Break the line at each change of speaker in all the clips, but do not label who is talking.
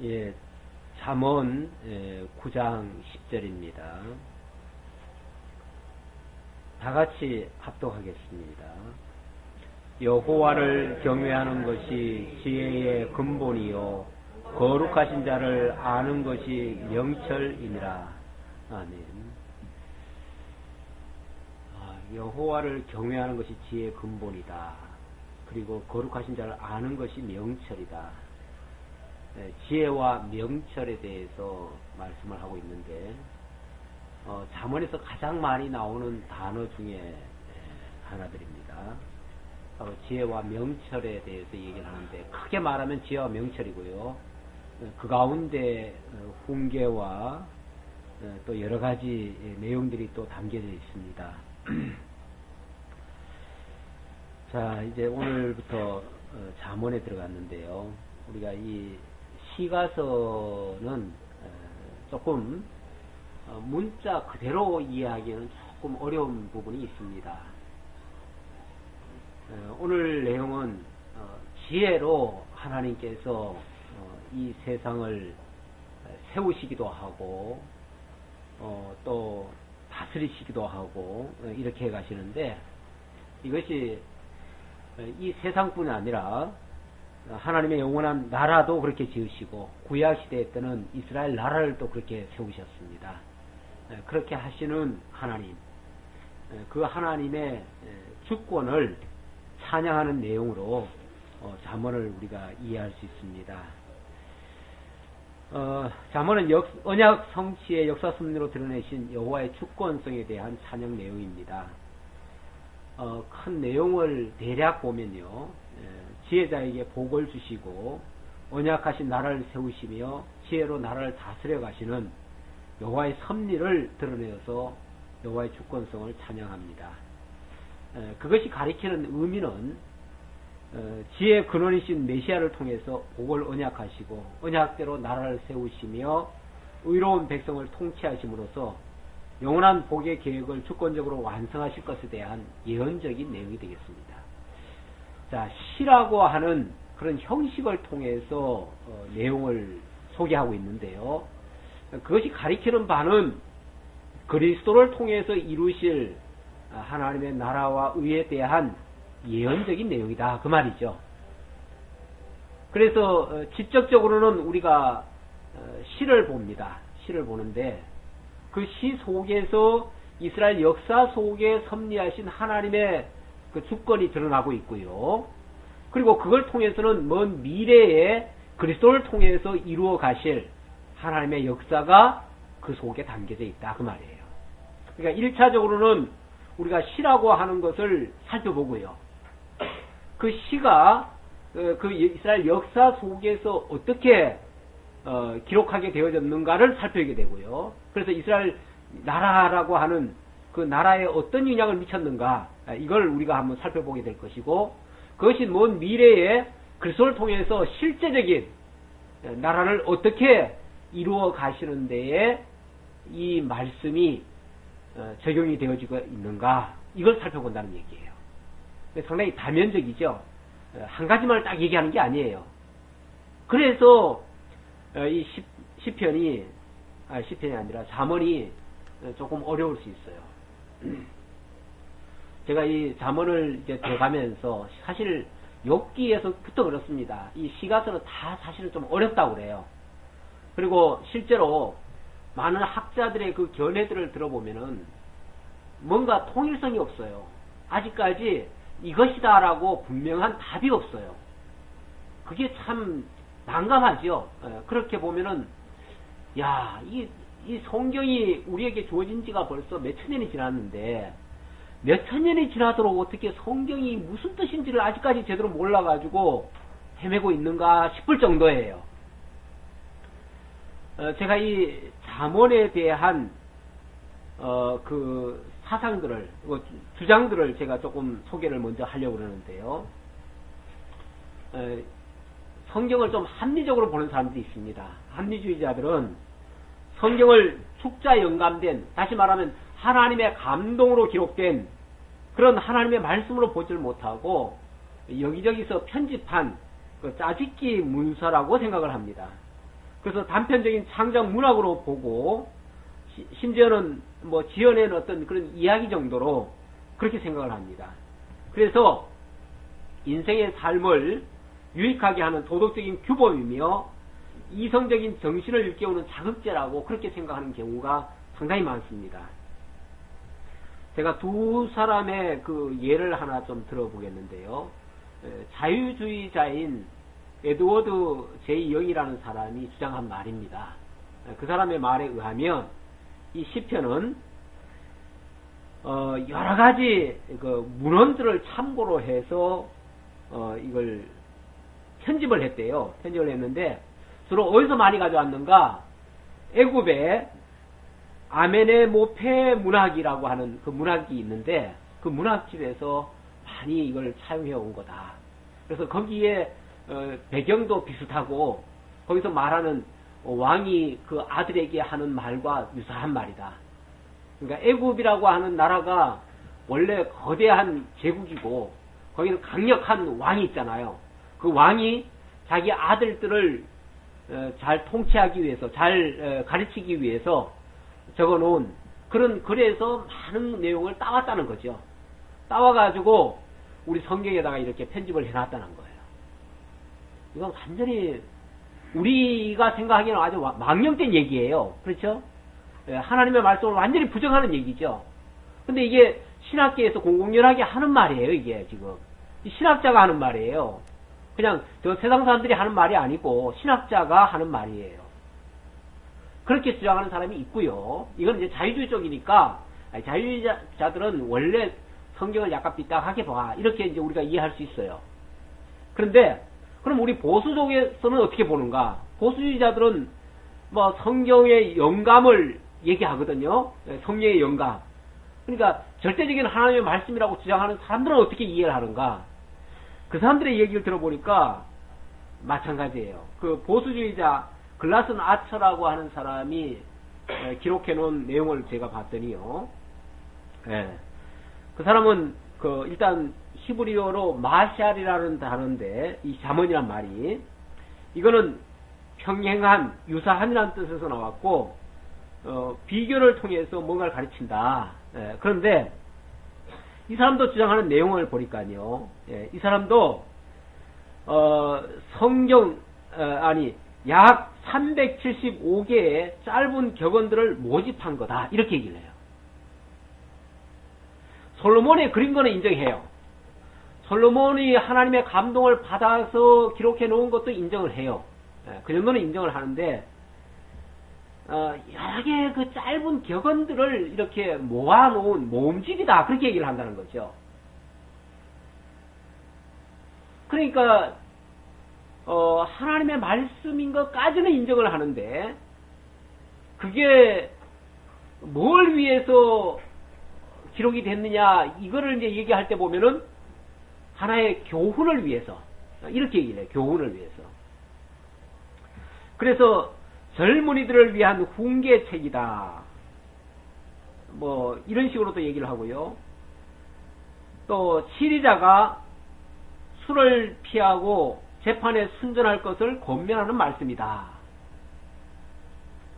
예, 잠언 9장 10절입니다. 다 같이 합독하겠습니다. 여호와를 경외하는 것이 지혜의 근본이요 거룩하신 자를 아는 것이 명철이니라. 아멘. 여호와를 경외하는 것이 지혜의 근본이다. 그리고 거룩하신 자를 아는 것이 명철이다. 지혜와 명철에 대해서 말씀을 하고 있는데 잠언에서 가장 많이 나오는 단어 중에 하나들입니다. 바로 지혜와 명철에 대해서 얘기를 하는데 크게 말하면 지혜와 명철이고요. 그 가운데 훈계와 또 여러 가지 내용들이 또 담겨져 있습니다. 자, 이제 오늘부터 잠언에 들어갔는데요. 우리가 이 시가서는 조금 문자 그대로 이해하기에는 조금 어려운 부분이 있습니다. 오늘 내용은 지혜로 하나님께서 이 세상을 세우시기도 하고 또 다스리시기도 하고 이렇게 해 가시는데 이것이 이 세상뿐이 아니라 하나님의 영원한 나라도 그렇게 지으시고 구약시대 때는 이스라엘 나라를 또 그렇게 세우셨습니다. 그렇게 하시는 하나님, 그 하나님의 주권을 찬양하는 내용으로 잠언을 우리가 이해할 수 있습니다. 잠언은 언약 성취의 역사 섭리로 드러내신 여호와의 주권성에 대한 찬양 내용입니다. 큰 내용을 대략 보면요, 지혜자에게 복을 주시고 언약하신 나라를 세우시며 지혜로 나라를 다스려 가시는 여호와의 섭리를 드러내어서 여호와의 주권성을 찬양합니다. 그것이 가리키는 의미는 지혜의 근원이신 메시아를 통해서 복을 언약하시고 언약대로 나라를 세우시며 의로운 백성을 통치하심으로써 영원한 복의 계획을 주권적으로 완성하실 것에 대한 예언적인 내용이 되겠습니다. 자, 시라고 하는 그런 형식을 통해서 내용을 소개하고 있는데요. 그것이 가리키는 바는 그리스도를 통해서 이루실 하나님의 나라와 의에 대한 예언적인 내용이다. 그 말이죠. 그래서 직접적으로는 우리가 시를 봅니다. 시를 보는데 그 시 속에서 이스라엘 역사 속에 섭리하신 하나님의 그 주권이 드러나고 있고요. 그리고 그걸 통해서는 먼 미래에 그리스도를 통해서 이루어 가실 하나님의 역사가 그 속에 담겨져 있다. 그 말이에요. 그러니까 1차적으로는 우리가 시라고 하는 것을 살펴보고요. 그 시가 그 이스라엘 역사 속에서 어떻게 기록하게 되어졌는가를 살펴보게 되고요. 그래서 이스라엘 나라라고 하는 그 나라에 어떤 영향을 미쳤는가, 이걸 우리가 한번 살펴보게 될 것이고, 그것이 먼 미래에 그리스도를 통해서 실제적인 나라를 어떻게 이루어 가시는 데에 이 말씀이 적용이 되어지고 있는가, 이걸 살펴본다는 얘기예요. 상당히 다면적이죠. 한 가지만 딱 얘기하는 게 아니에요. 그래서 이 시편이 아니라 잠언이 조금 어려울 수 있어요. 제가 이 잠언을 이제 들어가면서 사실 욥기에서부터 그렇습니다. 이 시가서는 다 사실은 좀 어렵다고 그래요. 그리고 실제로 많은 학자들의 그 견해들을 들어보면은 뭔가 통일성이 없어요. 아직까지 이것이다라고 분명한 답이 없어요. 그게 참 난감하죠. 그렇게 보면은, 야, 이 성경이 우리에게 주어진 지가 벌써 몇천 년이 지났는데, 몇천 년이 지나도록 어떻게 성경이 무슨 뜻인지를 아직까지 제대로 몰라가지고 헤매고 있는가 싶을 정도예요. 제가 이 잠언에 대한, 그 사상들을, 주장들을 제가 조금 소개를 먼저 하려고 그러는데요. 성경을 좀 합리적으로 보는 사람들이 있습니다. 합리주의자들은 성경을 축자 영감된, 다시 말하면 하나님의 감동으로 기록된 그런 하나님의 말씀으로 보지를 못하고 여기저기서 편집한 그 짜집기 문서라고 생각을 합니다. 그래서 단편적인 창작 문학으로 보고 심지어는 뭐 지어낸 어떤 그런 이야기 정도로 그렇게 생각을 합니다. 그래서 인생의 삶을 유익하게 하는 도덕적인 규범이며 이성적인 정신을 일깨우는 자극제라고 그렇게 생각하는 경우가 상당히 많습니다. 제가 두 사람의 그 예를 하나 좀 들어보겠는데요. 자유주의자인 에드워드 J. 영이라는 사람이 주장한 말입니다. 그 사람의 말에 의하면 이 시편은 여러 가지 그 문헌들을 참고로 해서 이걸 편집을 했대요. 편집을 했는데 주로 어디서 많이 가져왔는가? 애굽의 아메네모페 문학이라고 하는 그 문학이 있는데 그 문학집에서 많이 이걸 사용해 온 거다. 그래서 거기에 배경도 비슷하고 거기서 말하는 왕이 그 아들에게 하는 말과 유사한 말이다. 그러니까 애굽이라고 하는 나라가 원래 거대한 제국이고 거기는 강력한 왕이 있잖아요. 그 왕이 자기 아들들을 잘 통치하기 위해서, 잘 가르치기 위해서 적어놓은 그런 글에서 많은 내용을 따왔다는 거죠. 따와가지고 우리 성경에다가 이렇게 편집을 해놨다는 거예요. 이건 완전히 우리가 생각하기에는 아주 망령된 얘기예요. 그렇죠? 하나님의 말씀을 완전히 부정하는 얘기죠. 근데 이게 신학계에서 공공연하게 하는 말이에요. 이게 지금 신학자가 하는 말이에요. 그냥 저 세상 사람들이 하는 말이 아니고 신학자가 하는 말이에요. 그렇게 주장하는 사람이 있고요. 이건 이제 자유주의 쪽이니까 자유주의자들은 원래 성경을 약간 삐딱하게 봐. 이렇게 이제 우리가 이해할 수 있어요. 그런데 그럼 우리 보수 쪽에서는 어떻게 보는가? 보수주의자들은 뭐 성경의 영감을 얘기하거든요. 성령의 영감. 그러니까 절대적인 하나님의 말씀이라고 주장하는 사람들은 어떻게 이해를 하는가? 그 사람들의 얘기를 들어보니까 마찬가지예요. 그 보수주의자 글라슨 아처라고 하는 사람이 기록해 놓은 내용을 제가 봤더니요. 그 사람은 그 일단 히브리어로 마샬이라는 단어인데 이 자문이란 말이 이거는 평행한, 유사한이라는 뜻에서 나왔고 비교를 통해서 뭔가를 가르친다. 그런데 이 사람도 주장하는 내용을 보니까요. 이 사람도 성경 약 375개의 짧은 격언들을 모집한 거다. 이렇게 얘기를 해요. 솔로몬이 그린 거는 인정해요. 솔로몬이 하나님의 감동을 받아서 기록해 놓은 것도 인정을 해요. 그 정도는 인정을 하는데 여러 개의 그 짧은 격언들을 이렇게 모아놓은 모음집이다. 그렇게 얘기를 한다는 거죠. 그러니까 하나님의 말씀인 것까지는 인정을 하는데 그게 뭘 위해서 기록이 됐느냐 이거를 이제 얘기할 때 보면은 하나의 교훈을 위해서 이렇게 얘기를 해요. 교훈을 위해서. 그래서 젊은이들을 위한 훈계책이다. 뭐 이런 식으로도 얘기를 하고요. 또 치리자가 술을 피하고 재판에 순전할 것을 권면하는 말씀이다.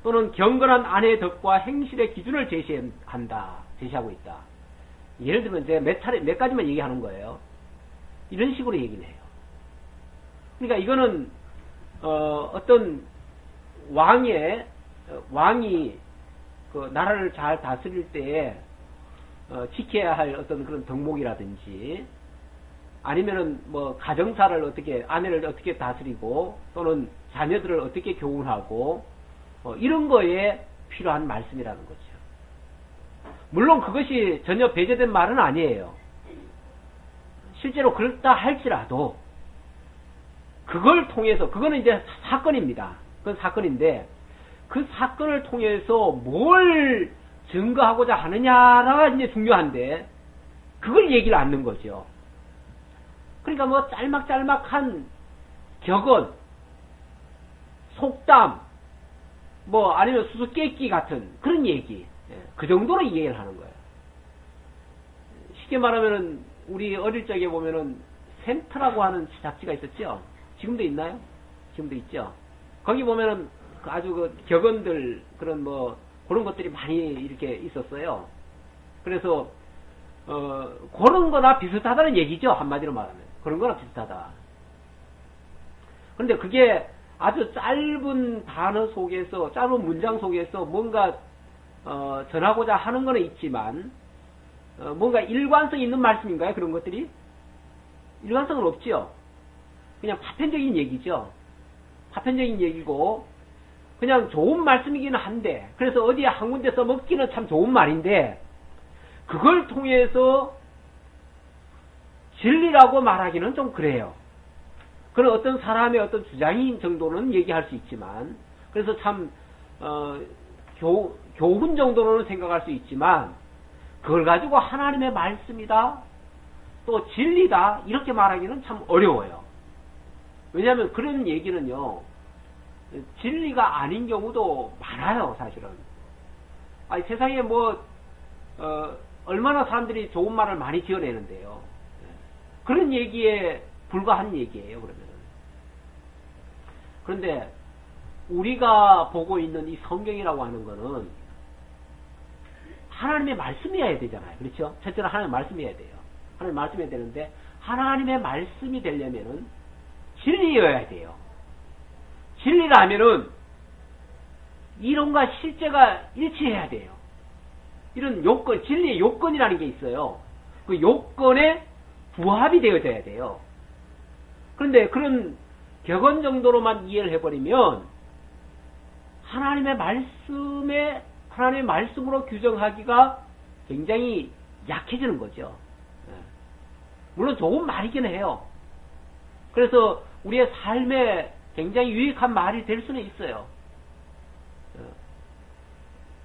또는 경건한 아내의 덕과 행실의 기준을 제시하고 있다. 예를 들면 제가 몇 가지만 얘기하는 거예요. 이런 식으로 얘기를 해요. 그러니까 이거는 어떤 왕이 그 나라를 잘 다스릴 때에 지켜야 할 어떤 그런 덕목이라든지 아니면은 뭐 가정사를 어떻게 아내를 어떻게 다스리고 또는 자녀들을 어떻게 교훈하고 이런 거에 필요한 말씀이라는 거죠. 물론 그것이 전혀 배제된 말은 아니에요. 실제로 그렇다 할지라도 그걸 통해서 그거는 이제 사건입니다. 그건 사건인데 그 사건을 통해서 뭘 증거하고자 하느냐가 이제 중요한데 그걸 얘기를 않는 거죠. 그러니까 뭐 짤막짤막한 격언, 속담, 뭐 아니면 수수께끼 같은 그런 얘기, 그 정도로 이해를 하는 거예요. 쉽게 말하면은 우리 어릴 적에 보면은 센터라고 하는 잡지가 있었죠. 지금도 있나요? 지금도 있죠. 거기 보면은 아주 그 격언들, 그런 뭐, 그런 것들이 많이 이렇게 있었어요. 그래서, 그런 거나 비슷하다는 얘기죠. 한마디로 말하면. 그런 거나 비슷하다. 그런데 그게 아주 짧은 단어 속에서, 짧은 문장 속에서 뭔가, 전하고자 하는 거는 있지만, 뭔가 일관성 있는 말씀인가요? 그런 것들이? 일관성은 없죠. 그냥 파편적인 얘기죠. 파편적인 얘기고, 그냥 좋은 말씀이기는 한데, 그래서 어디에 한 군데 써먹기는 참 좋은 말인데, 그걸 통해서 진리라고 말하기는 좀 그래요. 그런 어떤 사람의 어떤 주장인 정도는 얘기할 수 있지만, 그래서 참, 교훈 정도로는 생각할 수 있지만, 그걸 가지고 하나님의 말씀이다, 또 진리다, 이렇게 말하기는 참 어려워요. 왜냐하면 그런 얘기는요, 진리가 아닌 경우도 많아요, 사실은. 아니, 세상에 뭐, 얼마나 사람들이 좋은 말을 많이 지어내는데요. 그런 얘기에 불과한 얘기예요, 그러면은. 그런데, 우리가 보고 있는 이 성경이라고 하는 거는, 하나님의 말씀이어야 되잖아요. 그렇죠? 첫째는 하나님의 말씀이어야 돼요. 하나님의 말씀이어야 되는데, 하나님의 말씀이 되려면은, 진리여야 돼요. 진리라면은 이론과 실제가 일치해야 돼요. 이런 요건, 진리의 요건이라는 게 있어요. 그 요건에 부합이 되어져야 돼요. 그런데 그런 격언 정도로만 이해를 해버리면 하나님의 말씀으로 규정하기가 굉장히 약해지는 거죠. 물론 좋은 말이긴 해요. 그래서 우리의 삶에 굉장히 유익한 말이 될 수는 있어요.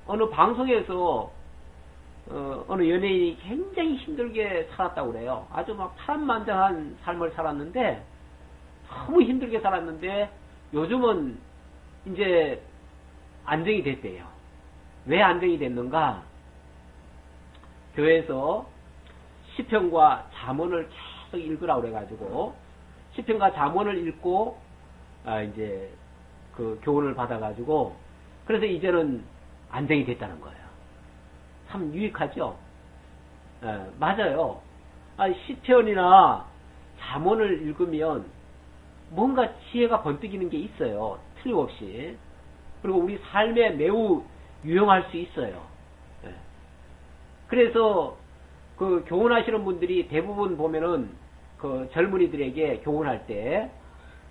어느 방송에서 어느 연예인이 굉장히 힘들게 살았다고 그래요. 아주 막 파란만장한 삶을 살았는데 너무 힘들게 살았는데 요즘은 이제 안정이 됐대요. 왜 안정이 됐는가? 교회에서 시편과 잠언을 계속 읽으라고 그래가지고 시편과 잠언을 읽고 이제 그 교훈을 받아가지고 그래서 이제는 안정이 됐다는 거예요. 참 유익하죠. 맞아요. 시편이나 잠언을 읽으면 뭔가 지혜가 번뜩이는 게 있어요. 틀림없이. 그리고 우리 삶에 매우 유용할 수 있어요. 그래서 그 교훈하시는 분들이 대부분 보면은 그 젊은이들에게 교훈할 때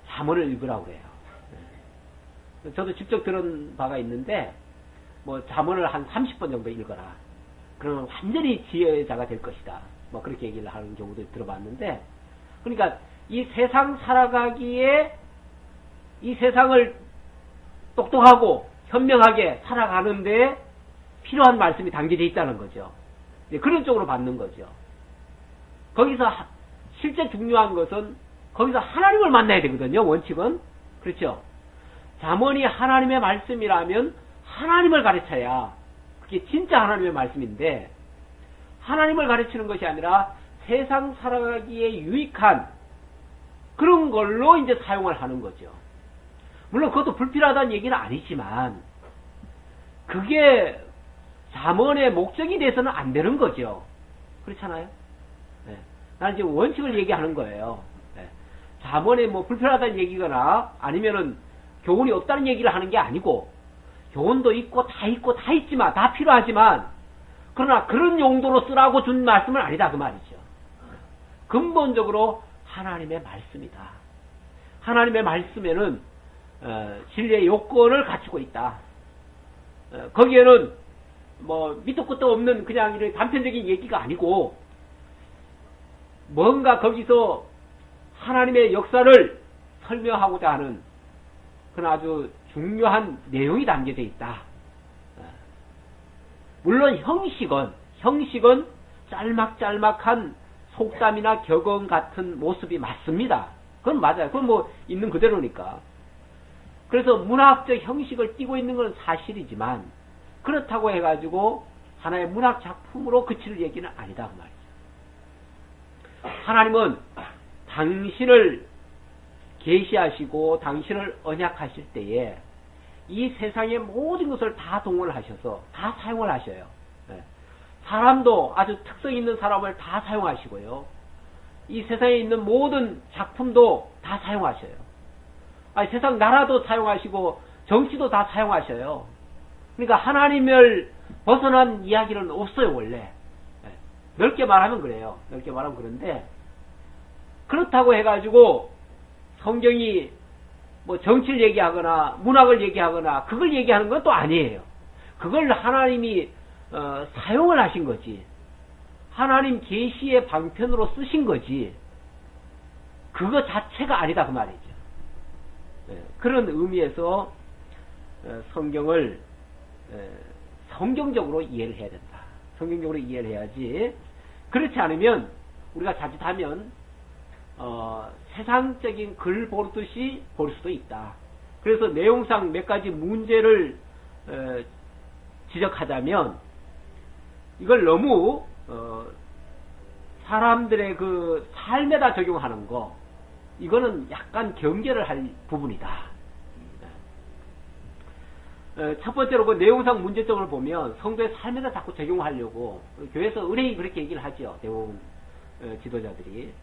잠언을 읽으라고 그래요. 저도 직접 들은 바가 있는데 뭐 잠언을 한 30번 정도 읽어라. 그러면 완전히 지혜자가 될 것이다. 뭐 그렇게 얘기를 하는 경우도 들어봤는데, 그러니까 이 세상 살아가기에 이 세상을 똑똑하고 현명하게 살아가는데 필요한 말씀이 담겨져 있다는 거죠. 그런 쪽으로 받는 거죠. 거기서 실제 중요한 것은 거기서 하나님을 만나야 되거든요. 원칙은. 그렇죠. 잠언이 하나님의 말씀이라면 하나님을 가르쳐야 그게 진짜 하나님의 말씀인데, 하나님을 가르치는 것이 아니라 세상 살아가기에 유익한 그런 걸로 이제 사용을 하는 거죠. 물론 그것도 불필요하다는 얘기는 아니지만 그게 잠언의 목적이 돼서는 안 되는 거죠. 그렇잖아요. 네. 나는 지금 원칙을 얘기하는 거예요. 네. 잠언에 뭐 불필요하다는 얘기거나 아니면은 교훈이 없다는 얘기를 하는 게 아니고, 교훈도 있고 다 있지만 다 필요하지만 그러나 그런 용도로 쓰라고 준 말씀은 아니다 그 말이죠. 근본적으로 하나님의 말씀이다. 하나님의 말씀에는 진리의 요건을 갖추고 있다. 거기에는 뭐 밑도 끝도 없는 그냥 이런 단편적인 얘기가 아니고 뭔가 거기서 하나님의 역사를 설명하고자 하는 그런 아주 중요한 내용이 담겨져 있다. 물론 형식은 짤막짤막한 속담이나 격언 같은 모습이 맞습니다. 그건 맞아요. 그건 뭐 있는 그대로니까. 그래서 문학적 형식을 띠고 있는 건 사실이지만 그렇다고 해가지고 하나의 문학 작품으로 그칠 얘기는 아니다 그 말이죠. 하나님은 당신을 계시하시고 당신을 언약하실 때에 이 세상의 모든 것을 다 동원을 하셔서 다 사용을 하셔요. 사람도 아주 특성 있는 사람을 다 사용하시고요. 이 세상에 있는 모든 작품도 다 사용하셔요. 아니, 세상 나라도 사용하시고 정치도 다 사용하셔요. 그러니까 하나님을 벗어난 이야기는 없어요, 원래. 넓게 말하면 그래요. 넓게 말하면 그런데, 그렇다고 해가지고 성경이 뭐 정치를 얘기하거나 문학을 얘기하거나 그걸 얘기하는 건 또 아니에요. 그걸 하나님이 사용을 하신 거지. 하나님 계시의 방편으로 쓰신 거지. 그거 자체가 아니다 그 말이죠. 그런 의미에서 성경을 성경적으로 이해를 해야 된다. 성경적으로 이해를 해야지. 그렇지 않으면 우리가 자칫하면 세상적인 글 보듯이 볼 수도 있다. 그래서 내용상 몇 가지 문제를 지적하자면, 이걸 너무 사람들의 그 삶에다 적용하는 거, 이거는 약간 경계를 할 부분이다. 첫 번째로 그 내용상 문제점을 보면 성도의 삶에다 자꾸 적용하려고 교회에서 의뢰이 그렇게 얘기를 하죠. 내용 지도자들이.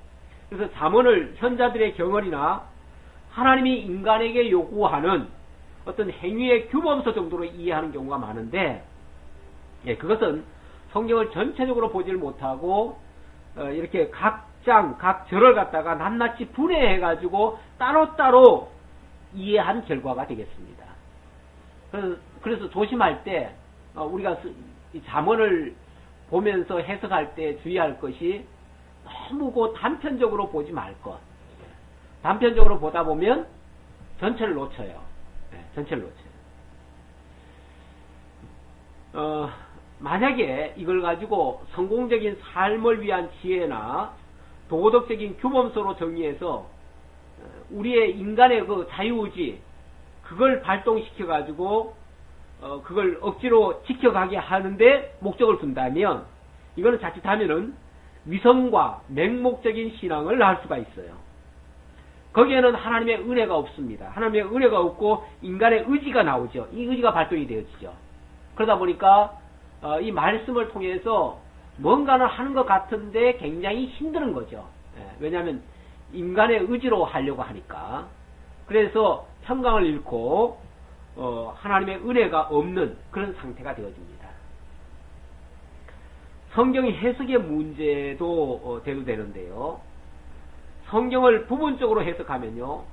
그래서 잠언을 현자들의 경언이나 하나님이 인간에게 요구하는 어떤 행위의 규범서 정도로 이해하는 경우가 많은데, 그것은 성경을 전체적으로 보지를 못하고 이렇게 각 장, 각 절을 갖다가 낱낱이 분해해가지고 따로따로 이해한 결과가 되겠습니다. 그래서 조심할 때 우리가 이 잠언을 보면서 해석할 때 주의할 것이 너무 단편적으로 보지 말 것. 단편적으로 보다 보면 전체를 놓쳐요. 전체를 놓쳐요. 만약에 이걸 가지고 성공적인 삶을 위한 지혜나 도덕적인 규범서로 정리해서 우리의 인간의 그 자유의지, 그걸 발동시켜 가지고 그걸 억지로 지켜가게 하는데 목적을 둔다면, 이거는 자칫하면은 위선과 맹목적인 신앙을 낳을 수가 있어요. 거기에는 하나님의 은혜가 없습니다. 하나님의 은혜가 없고 인간의 의지가 나오죠. 이 의지가 발동이 되어지죠. 그러다 보니까 이 말씀을 통해서 뭔가를 하는 것 같은데 굉장히 힘든 거죠. 왜냐하면 인간의 의지로 하려고 하니까. 그래서 평강을 잃고 하나님의 은혜가 없는 그런 상태가 되어집니다. 성경 해석의 문제도 대두되는데요. 성경을 부분적으로 해석하면요,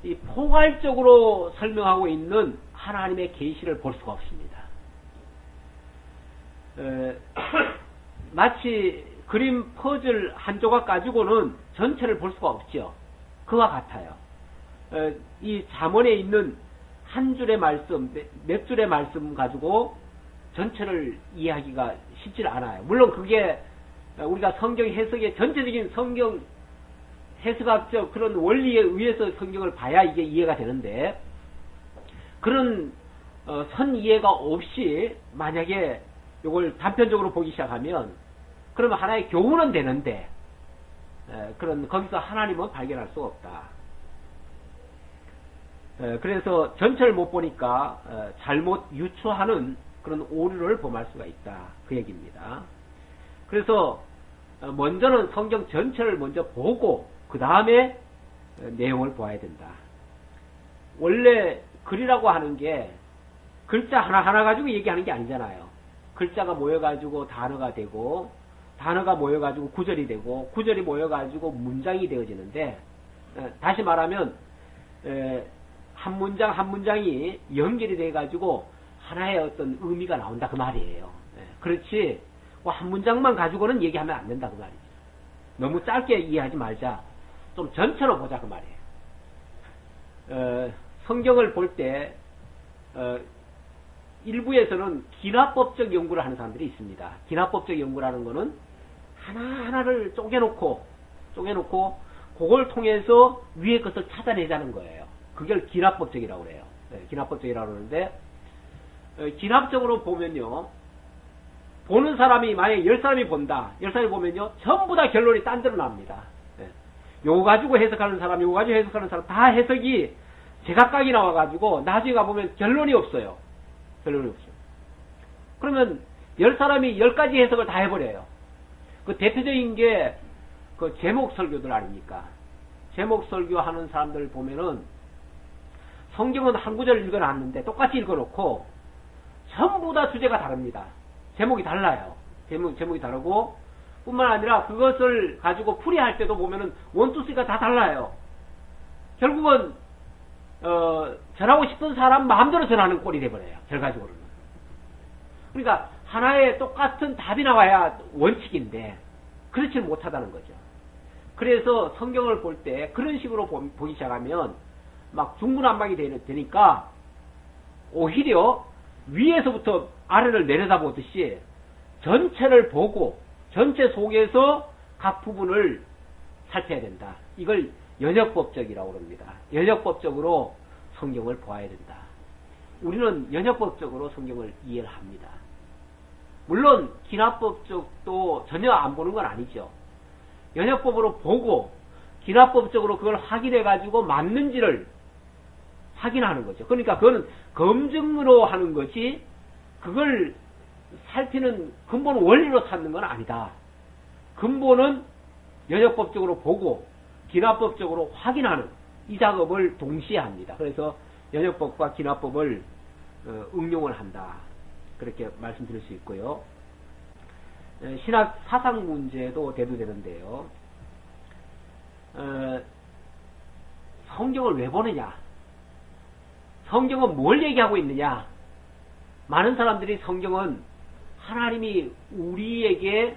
이 포괄적으로 설명하고 있는 하나님의 계시를 볼 수가 없습니다. 마치 그림 퍼즐 한 조각 가지고는 전체를 볼 수가 없죠. 그와 같아요. 이 잠언에 있는 한 줄의 말씀, 몇 줄의 말씀 가지고 전체를 이해하기가 쉽지 않아요. 물론 그게 우리가 성경 해석의 전체적인 성경 해석학적 그런 원리에 의해서 성경을 봐야 이게 이해가 되는데, 그런 선 이해가 없이 만약에 이걸 단편적으로 보기 시작하면, 그러면 하나의 교훈은 되는데, 거기서 하나님은 발견할 수가 없다. 그래서 전체를 못 보니까 잘못 유추하는 그런 오류를 범할 수가 있다. 그 얘기입니다. 그래서 먼저는 성경 전체를 먼저 보고 그 다음에 내용을 보아야 된다. 원래 글이라고 하는 게 글자 하나하나 가지고 얘기하는 게 아니잖아요. 글자가 모여가지고 단어가 되고, 단어가 모여가지고 구절이 되고, 구절이 모여가지고 문장이 되어지는데, 다시 말하면 한 문장 한 문장이 연결이 돼가지고 하나의 어떤 의미가 나온다 그 말이에요. 그렇지 한 문장만 가지고는 얘기하면 안 된다 그 말이죠. 너무 짧게 이해하지 말자. 좀 전체로 보자 그 말이에요. 성경을 볼 때 일부에서는 기납법적 연구를 하는 사람들이 있습니다. 기납법적 연구라는 거는 하나하나를 쪼개놓고 그걸 통해서 위의 것을 찾아내자는 거예요. 그걸 기납법적이라고 그래요. 기납법적이라고 그러는데, 기납적으로 보면요, 보는 사람이 만약에 10사람이 본다. 10사람이 보면요, 전부 다 결론이 딴 데로 납니다. 요거 가지고 해석하는 사람, 요거 가지고 해석하는 사람 다 해석이 제각각이 나와가지고 나중에 가보면 결론이 없어요. 결론이 없어요. 그러면 10사람이 10가지 해석을 다 해버려요. 그 대표적인 게 그 제목 설교들 아닙니까? 제목 설교하는 사람들 보면은 성경은 한 구절 읽어놨는데 똑같이 읽어놓고 전부 다 주제가 다릅니다. 제목이 달라요. 제목이 다르고 뿐만 아니라 그것을 가지고 풀이할 때도 보면은 원투쓰리가 다 달라요. 결국은 전하고 싶은 사람 마음대로 전하는 꼴이 돼버려요. 결과적으로는. 그러니까 하나의 똑같은 답이 나와야 원칙인데 그렇지 못하다는 거죠. 그래서 성경을 볼 때 그런 식으로 보기 시작하면 막 중구난방이 되니까 오히려 위에서부터 아래를 내려다보듯이 전체를 보고 전체 속에서 각 부분을 살펴야 된다. 이걸 연역법적이라고 합니다. 연역법적으로 성경을 보아야 된다. 우리는 연역법적으로 성경을 이해를 합니다. 물론 기납법적도 전혀 안 보는 건 아니죠. 연역법으로 보고 기납법적으로 그걸 확인해가지고 맞는지를 확인하는 거죠. 그러니까 그거는 검증으로 하는 것이 그걸 살피는 근본 원리로 찾는 건 아니다. 근본은 연역법적으로 보고 기납법적으로 확인하는 이 작업을 동시에 합니다. 그래서 연역법과 기납법을 응용을 한다. 그렇게 말씀드릴 수 있고요. 신학 사상 문제도 대두되는데요. 성경을 왜 보느냐? 성경은 뭘 얘기하고 있느냐? 많은 사람들이 성경은 하나님이 우리에게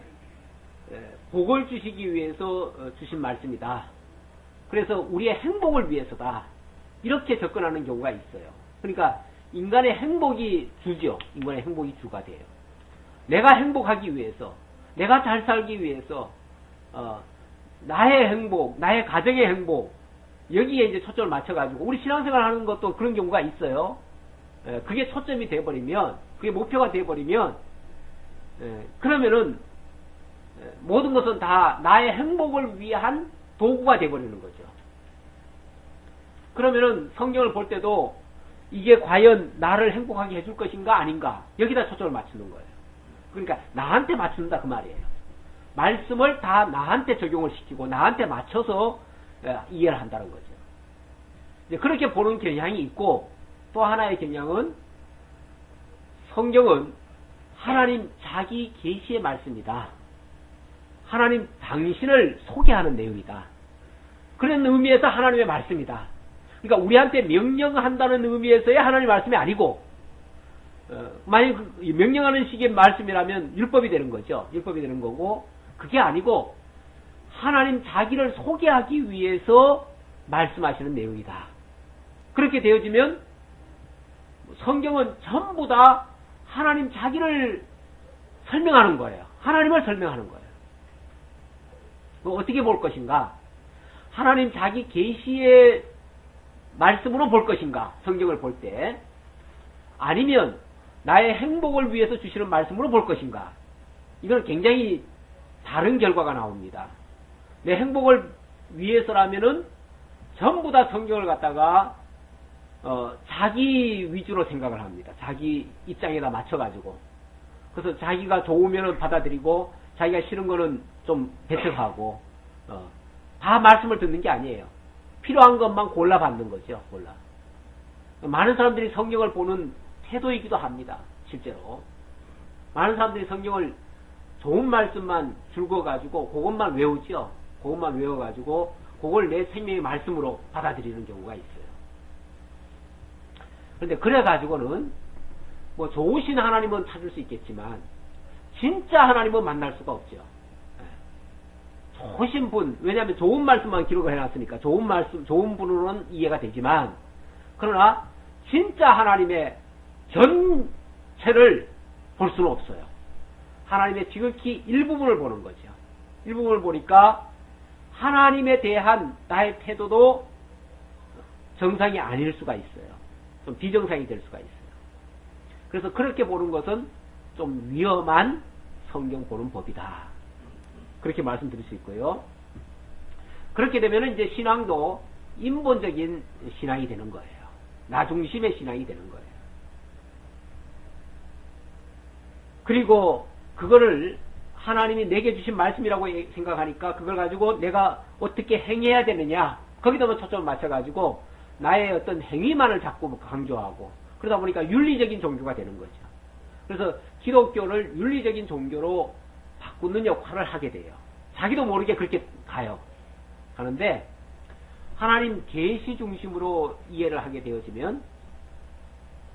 복을 주시기 위해서 주신 말씀이다. 그래서 우리의 행복을 위해서다. 이렇게 접근하는 경우가 있어요. 그러니까 인간의 행복이 주죠. 인간의 행복이 주가 돼요. 내가 행복하기 위해서, 내가 잘 살기 위해서 나의 행복, 나의 가정의 행복 여기에 이제 초점을 맞춰가지고 우리 신앙생활 하는 것도 그런 경우가 있어요. 그게 초점이 돼버리면, 그게 목표가 돼버리면 그러면은 모든 것은 다 나의 행복을 위한 도구가 돼버리는 거죠. 그러면은 성경을 볼 때도 이게 과연 나를 행복하게 해줄 것인가 아닌가 여기다 초점을 맞추는 거예요. 그러니까 나한테 맞춘다 그 말이에요. 말씀을 다 나한테 적용을 시키고 나한테 맞춰서 이해를 한다는 거죠. 이제 그렇게 보는 경향이 있고 또 하나의 경향은 성경은 하나님 자기 계시의 말씀이다. 하나님 당신을 소개하는 내용이다. 그런 의미에서 하나님의 말씀이다. 그러니까 우리한테 명령한다는 의미에서의 하나님의 말씀이 아니고 만약 명령하는 식의 말씀이라면 율법이 되는 거죠. 율법이 되는 거고 그게 아니고 하나님 자기를 소개하기 위해서 말씀하시는 내용이다. 그렇게 되어지면 성경은 전부 다 하나님 자기를 설명하는 거예요. 하나님을 설명하는 거예요. 어떻게 볼 것인가? 하나님 자기 계시의 말씀으로 볼 것인가? 성경을 볼 때. 아니면 나의 행복을 위해서 주시는 말씀으로 볼 것인가? 이건 굉장히 다른 결과가 나옵니다. 내 행복을 위해서라면은 전부 다 성경을 갖다가 자기 위주로 생각을 합니다. 자기 입장에다 맞춰가지고. 그래서 자기가 좋으면은 받아들이고 자기가 싫은 거는 좀 배척하고 다 말씀을 듣는 게 아니에요. 필요한 것만 골라 받는 거죠. 골라. 많은 사람들이 성경을 보는 태도이기도 합니다. 실제로. 많은 사람들이 성경을 좋은 말씀만 줄거가지고 그것만 외우죠. 그것만 외워가지고 그걸 내 생명의 말씀으로 받아들이는 경우가 있어요. 그런데 그래가지고는 뭐 좋으신 하나님은 찾을 수 있겠지만 진짜 하나님은 만날 수가 없죠. 좋으신 분, 왜냐하면 좋은 말씀만 기록을 해놨으니까 좋은 말씀, 좋은 분으로는 이해가 되지만 그러나 진짜 하나님의 전체를 볼 수는 없어요. 하나님의 지극히 일부분을 보는 거죠. 일부분을 보니까 하나님에 대한 나의 태도도 정상이 아닐 수가 있어요. 좀 비정상이 될 수가 있어요. 그래서 그렇게 보는 것은 좀 위험한 성경 보는 법이다. 그렇게 말씀드릴 수 있고요. 그렇게 되면 이제 신앙도 인본적인 신앙이 되는 거예요. 나 중심의 신앙이 되는 거예요. 그리고 그거를 하나님이 내게 주신 말씀이라고 생각하니까 그걸 가지고 내가 어떻게 행해야 되느냐, 거기다만 초점을 맞춰가지고 나의 어떤 행위만을 자꾸 강조하고, 그러다 보니까 윤리적인 종교가 되는 거죠. 그래서 기독교를 윤리적인 종교로 바꾸는 역할을 하게 돼요. 자기도 모르게 그렇게 가는데 하나님 계시 중심으로 이해를 하게 되어지면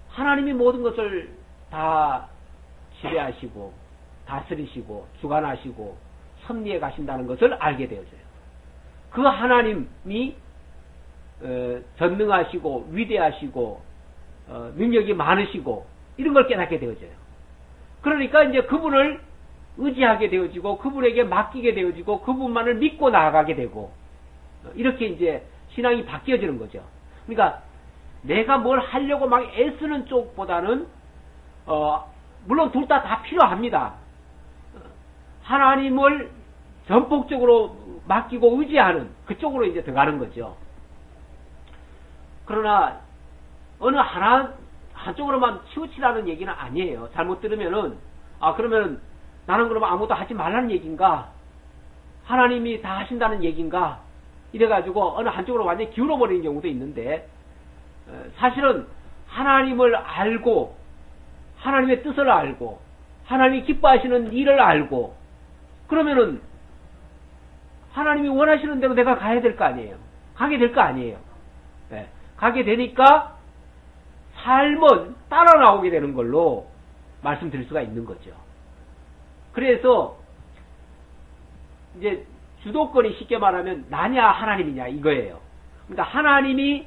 하나님이 모든 것을 다 지배하시고 다스리시고 주관하시고 섭리해 가신다는 것을 알게 되어져요. 그 하나님이 전능하시고 위대하시고 능력이 많으시고 이런 걸 깨닫게 되어져요. 그러니까 이제 그분을 의지하게 되어지고 그분에게 맡기게 되어지고 그분만을 믿고 나아가게 되고 이렇게 이제 신앙이 바뀌어지는 거죠. 그러니까 내가 뭘 하려고 막 애쓰는 쪽보다는 물론 둘 다 필요합니다. 하나님을 전폭적으로 맡기고 의지하는 그쪽으로 이제 들어가는 거죠. 그러나 어느 한쪽으로만 치우치라는 얘기는 아니에요. 잘못 들으면은 그러면 나는 그러면 아무것도 하지 말라는 얘기인가? 하나님이 다 하신다는 얘기인가? 이래가지고 어느 한쪽으로 완전히 기울어버리는 경우도 있는데 사실은 하나님을 알고 하나님의 뜻을 알고 하나님이 기뻐하시는 일을 알고 그러면은 하나님이 원하시는 대로 내가 가야 될 거 아니에요. 가게 될 거 아니에요. 네. 가게 되니까 삶은 따라 나오게 되는 걸로 말씀드릴 수가 있는 거죠. 그래서 이제 주도권이 쉽게 말하면 나냐 하나님이냐 이거예요. 그러니까 하나님이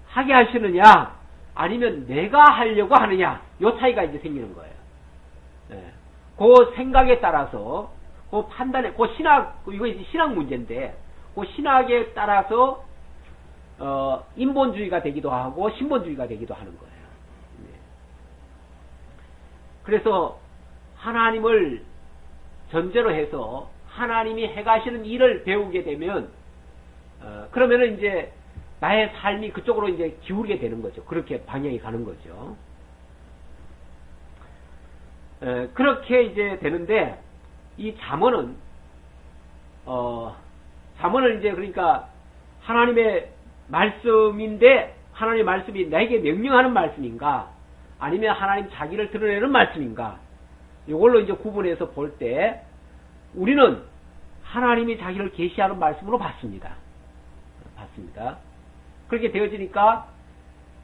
하게 하시느냐 아니면 내가 하려고 하느냐 요 차이가 이제 생기는 거예요. 네. 그 생각에 따라서 그 판단에 그 신학 이거 이제 신학 문제인데 그 신학에 따라서 인본주의가 되기도 하고 신본주의가 되기도 하는 거예요. 네. 그래서 하나님을 전제로 해서 하나님이 해가시는 일을 배우게 되면 그러면은 이제 나의 삶이 그쪽으로 이제 기울게 되는 거죠. 그렇게 방향이 가는 거죠. 그렇게 이제 되는데 이 잠언은 잠언을 이제 그러니까 하나님의 말씀인데 하나님의 말씀이 나에게 명령하는 말씀인가 아니면 하나님 자기를 드러내는 말씀인가 이걸로 이제 구분해서 볼 때 우리는 하나님이 자기를 계시하는 말씀으로 봤습니다. 그렇게 되어지니까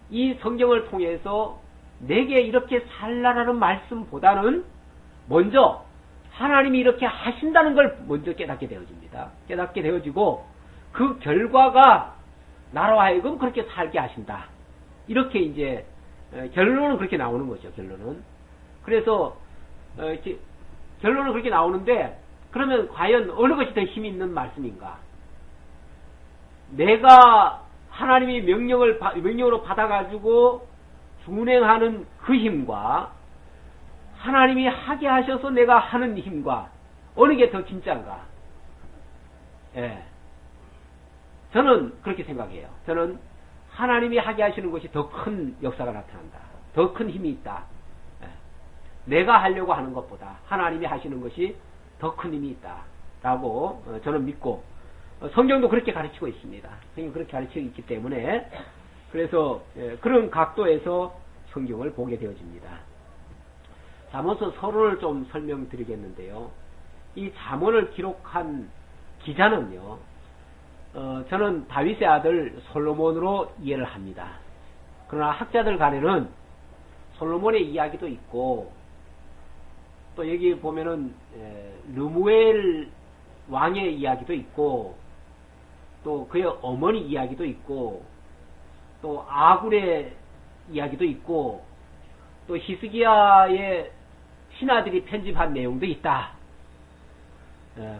이 성경을 통해서 내게 이렇게 살라라는 말씀보다는 먼저 하나님이 이렇게 하신다는 걸 먼저 깨닫게 되어집니다. 깨닫게 되어지고 그 결과가 나로 하여금 그렇게 살게 하신다. 이렇게 이제 결론은 그렇게 나오는 거죠. 결론은. 그래서 결론은 그렇게 나오는데 그러면 과연 어느 것이 더 힘이 있는 말씀인가? 내가 하나님이 명령으로 받아가지고 준행하는 그 힘과 하나님이 하게 하셔서 내가 하는 힘과 어느 게 더 진짜인가? 예. 저는 그렇게 생각해요. 저는 하나님이 하게 하시는 것이 더 큰 역사가 나타난다. 더 큰 힘이 있다. 예. 내가 하려고 하는 것보다 하나님이 하시는 것이 더 큰 힘이 있다. 라고 저는 믿고 성경도 그렇게 가르치고 있습니다. 성경 그렇게 가르치고 있기 때문에 그래서 그런 각도에서 성경을 보게 되어집니다. 잠언서 서론을 좀 설명드리겠는데요. 이 잠언을 기록한 기자는요. 저는 다윗의 아들 솔로몬으로 이해를 합니다. 그러나 학자들 간에는 솔로몬의 이야기도 있고 또 여기 보면은 르무엘 왕의 이야기도 있고 또 그의 어머니 이야기도 있고 또 아굴의 이야기도 있고 또 히스기야의 신하들이 편집한 내용도 있다.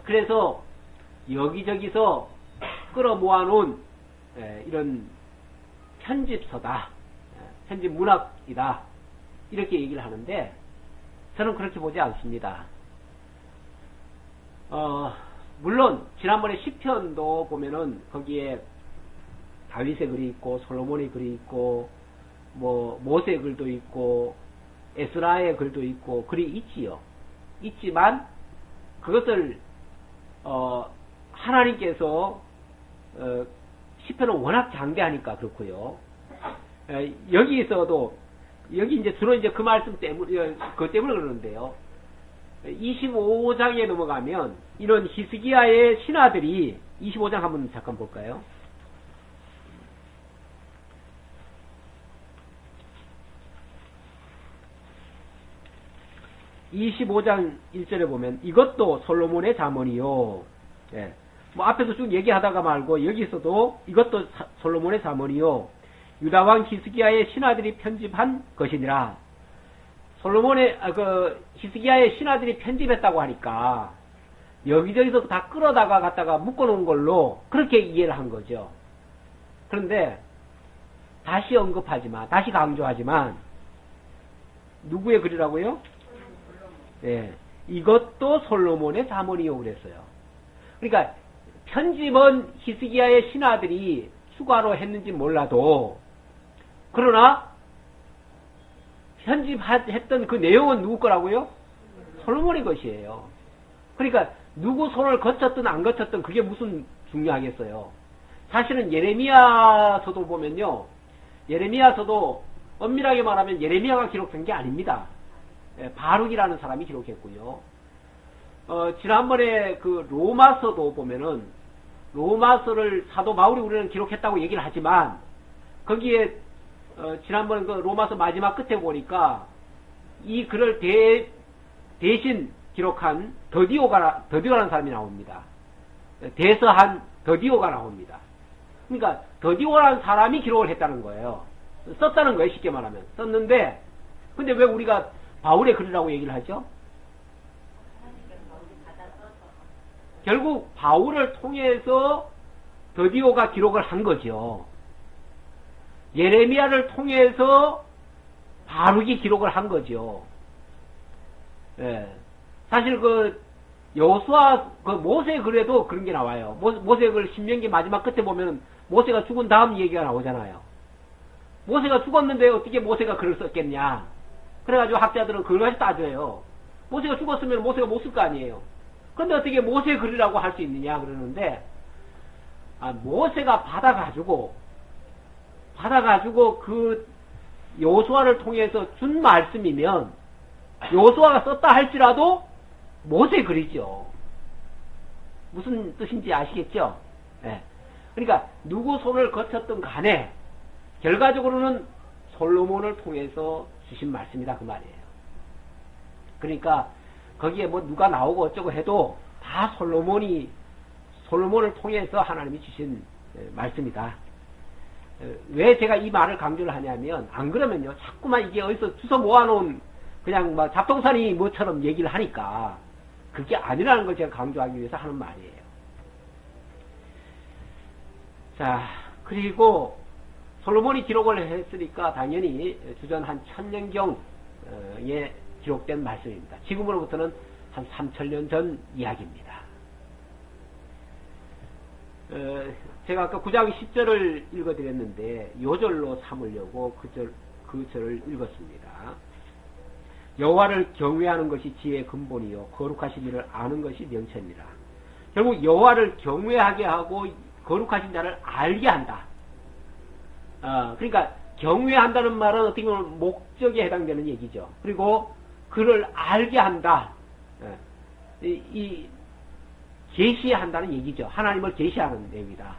그래서 여기저기서 끌어모아놓은 이런 편집서다. 편집 문학이다. 이렇게 얘기를 하는데 저는 그렇게 보지 않습니다. 물론 지난번에 시편도 보면은 거기에 다윗의 글이 있고 솔로몬의 글이 있고 뭐 모세의 글도 있고 에스라의 글도 있고 글이 있지요. 있지만 그것을 하나님께서 시편은 워낙 장대하니까 그렇고요. 여기서도 여기 이제 주로 이제 그 말씀 때문에 그 때문에 그러는데요. 25장에 넘어가면 이런 히스기야의 신하들이 25장 한번 잠깐 볼까요? 25장 1절에 보면 이것도 솔로몬의 잠언이요. 예. 뭐 앞에서 쭉 얘기하다가 말고 여기서도 이것도 솔로몬의 잠언이요. 유다왕 히스기야의 신하들이 편집한 것이니라. 솔로몬의 히스기야의 신하들이 편집했다고 하니까 여기저기서 다 끌어다가 갖다가 묶어놓은 걸로 그렇게 이해를 한 거죠. 그런데 다시 언급하지만 다시 강조하지만 누구의 글이라고요? 예, 이것도 솔로몬의 잠언이요 그랬어요. 그러니까 편집은 히스기야의 신하들이 추가로 했는지 몰라도 그러나 편집했던 그 내용은 누구 거라고요? 솔로몬의 것이에요. 그러니까 누구 손을 거쳤든 안 거쳤든 그게 무슨 중요하겠어요. 사실은 예레미야서도 보면요. 예레미야서도 엄밀하게 말하면 예레미야가 기록된 게 아닙니다. 바룩이라는 사람이 기록했고요. 지난번에 그 로마서도 보면은 로마서를 사도 바울이 우리는 기록했다고 얘기를 하지만 거기에 지난번 그 로마서 마지막 끝에 보니까 이 글을 대신 기록한 더디오라는 사람이 나옵니다. 대서한 더디오가 나옵니다. 그러니까 더디오라는 사람이 기록을 했다는 거예요. 썼다는 거예요. 쉽게 말하면 썼는데 근데 왜 우리가 바울의 글이라고 얘기를 하죠? 결국 바울을 통해서 더디오가 기록을 한 거죠. 예레미야를 통해서 바룩이 기록을 한 거죠. 예. 사실 그 여호수아 그 모세 글에도 그런 게 나와요. 모세 글 신명기 마지막 끝에 보면 모세가 죽은 다음 얘기가 나오잖아요. 모세가 죽었는데 어떻게 모세가 글을 썼겠냐? 그래가지고 학자들은 그걸 가지고 따져요. 모세가 죽었으면 모세가 못 쓸 거 아니에요. 그런데 어떻게 모세 글이라고 할 수 있느냐 그러는데 모세가 받아가지고 그 여호수아를 통해서 준 말씀이면 여호수아가 썼다 할지라도 모세 글이죠. 무슨 뜻인지 아시겠죠? 네. 그러니까 누구 손을 거쳤든 간에 결과적으로는 솔로몬을 통해서 주신 말씀이다 그 말이에요. 그러니까 거기에 뭐 누가 나오고 어쩌고 해도 다 솔로몬을 통해서 하나님이 주신 말씀이다. 왜 제가 이 말을 강조를 하냐면 안 그러면요 자꾸만 이게 어디서 주워 모아놓은 그냥 막 잡동사니 뭐처럼 얘기를 하니까 그게 아니라는 걸 제가 강조하기 위해서 하는 말이에요. 자, 그리고 솔로몬이 기록을 했으니까 당연히 주전 한 1000년경에 기록된 말씀입니다. 지금으로부터는 한 3000년 전 이야기입니다. 제가 아까 9장 10절을 읽어드렸는데 요절로 삼으려고 그 절을 읽었습니다. 여호와를 경외하는 것이 지혜의 근본이요 거룩하신 이를 아는 것이 명철이라. 결국 여호와를 경외하게 하고 거룩하신 자를 알게 한다. 그러니까 경외한다는 말은 어떻게 보면 목적에 해당되는 얘기죠. 그리고 그를 알게 한다. 이 계시한다는 얘기죠. 하나님을 계시하는 내용이다.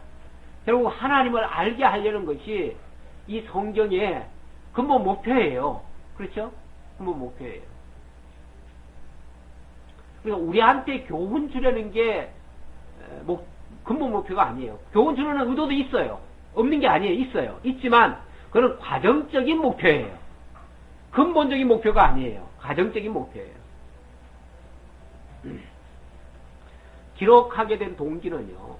결국 하나님을 알게 하려는 것이 이 성경의 근본 목표예요. 그렇죠? 근본 목표예요. 그래서 우리한테 교훈 주려는 게 근본 목표가 아니에요. 교훈 주려는 의도도 있어요. 없는 게 아니에요. 있어요. 있지만 그건 과정적인 목표예요. 근본적인 목표가 아니에요. 과정적인 목표예요. 기록하게 된 동기는요.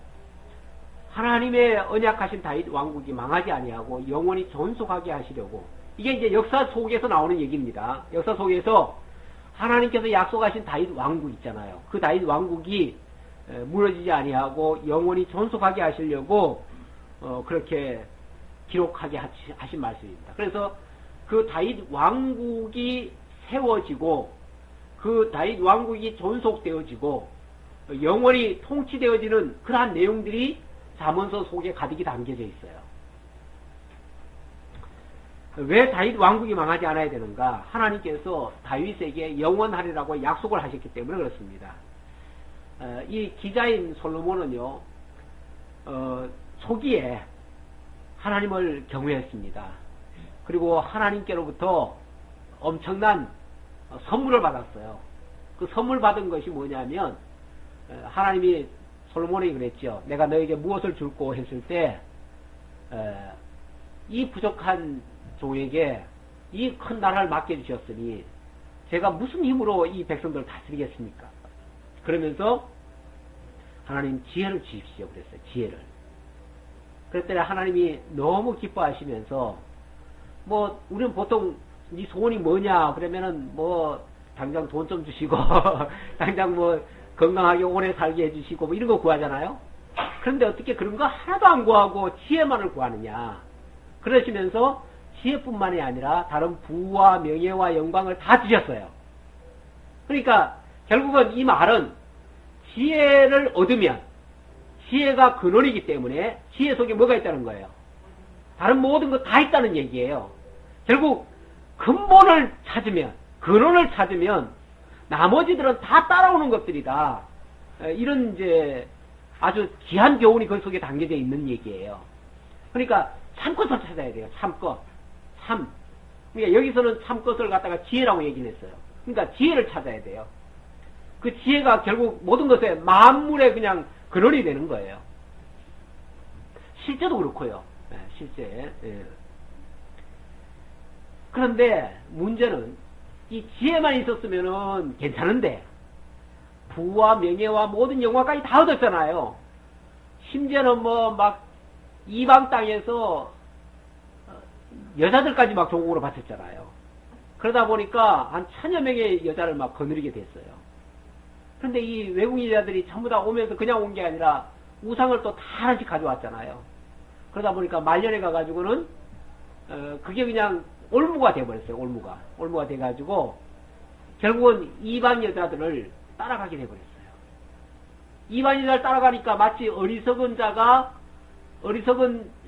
하나님의 언약하신 다윗 왕국이 망하지 아니하고 영원히 존속하게 하시려고. 이게 이제 역사 속에서 나오는 얘기입니다. 역사 속에서 하나님께서 약속하신 다윗 왕국 있잖아요. 그 다윗 왕국이 무너지지 아니하고 영원히 존속하게 하시려고 그렇게 기록하게 하신 말씀입니다. 그래서 그 다윗 왕국이 세워지고 그 다윗 왕국이 존속되어지고 영원히 통치되어지는 그러한 내용들이 잠언서 속에 가득히 담겨져 있어요. 왜 다윗 왕국이 망하지 않아야 되는가? 하나님께서 다윗에게 영원하리라고 약속을 하셨기 때문에 그렇습니다. 이 기자인 솔로몬은요, 초기에 하나님을 경외했습니다. 그리고 하나님께로부터 엄청난 선물을 받았어요. 그 선물 받은 것이 뭐냐면, 하나님이 솔로몬에게 그랬죠. 내가 너에게 무엇을 줄고 했을 때, 이 부족한 종에게 이 큰 나라를 맡겨주셨으니 제가 무슨 힘으로 이 백성들을 다스리겠습니까? 그러면서 하나님 지혜를 주십시오 그랬어요. 지혜를. 그랬더니 하나님이 너무 기뻐하시면서 뭐 우리는 보통 네 소원이 뭐냐 그러면은 뭐 당장 돈 좀 주시고 당장 뭐 건강하게 오래 살게 해주시고 뭐 이런 거 구하잖아요. 그런데 어떻게 그런 거 하나도 안 구하고 지혜만을 구하느냐. 그러시면서 지혜뿐만이 아니라 다른 부와 명예와 영광을 다 주셨어요. 그러니까 결국은 이 말은 지혜를 얻으면 지혜가 근원이기 때문에 지혜 속에 뭐가 있다는 거예요? 다른 모든 거 다 있다는 얘기예요. 결국 근본을 찾으면, 근원을 찾으면 나머지들은 다 따라오는 것들이다. 이런 이제 아주 귀한 교훈이 그 속에 담겨져 있는 얘기예요. 그러니까 참것을 찾아야 돼요. 참것. 참. 그러니까 여기서는 참것을 갖다가 지혜라고 얘기를 했어요. 그러니까 지혜를 찾아야 돼요. 그 지혜가 결국 모든 것에 만물의 그냥 근원이 되는 거예요. 실제도 그렇고요. 실제. 그런데 문제는 이 지혜만 있었으면은 괜찮은데 부와 명예와 모든 영광까지 다 얻었잖아요. 심지어는 뭐 막 이방 땅에서 여자들까지 막 종국으로 바쳤잖아요. 그러다 보니까 한 1000여 명의 여자를 막 거느리게 됐어요. 그런데 이 외국 여자들이 전부 다 오면서 그냥 온 게 아니라 우상을 또 다 하나씩 가져왔잖아요. 그러다 보니까 말년에 가가지고는 그게 그냥 올무가 돼버렸어요. 올무가 돼가지고 결국은 이방 여자들을 따라가게 돼버렸어요. 이방 여자를 따라가니까 마치 어리석은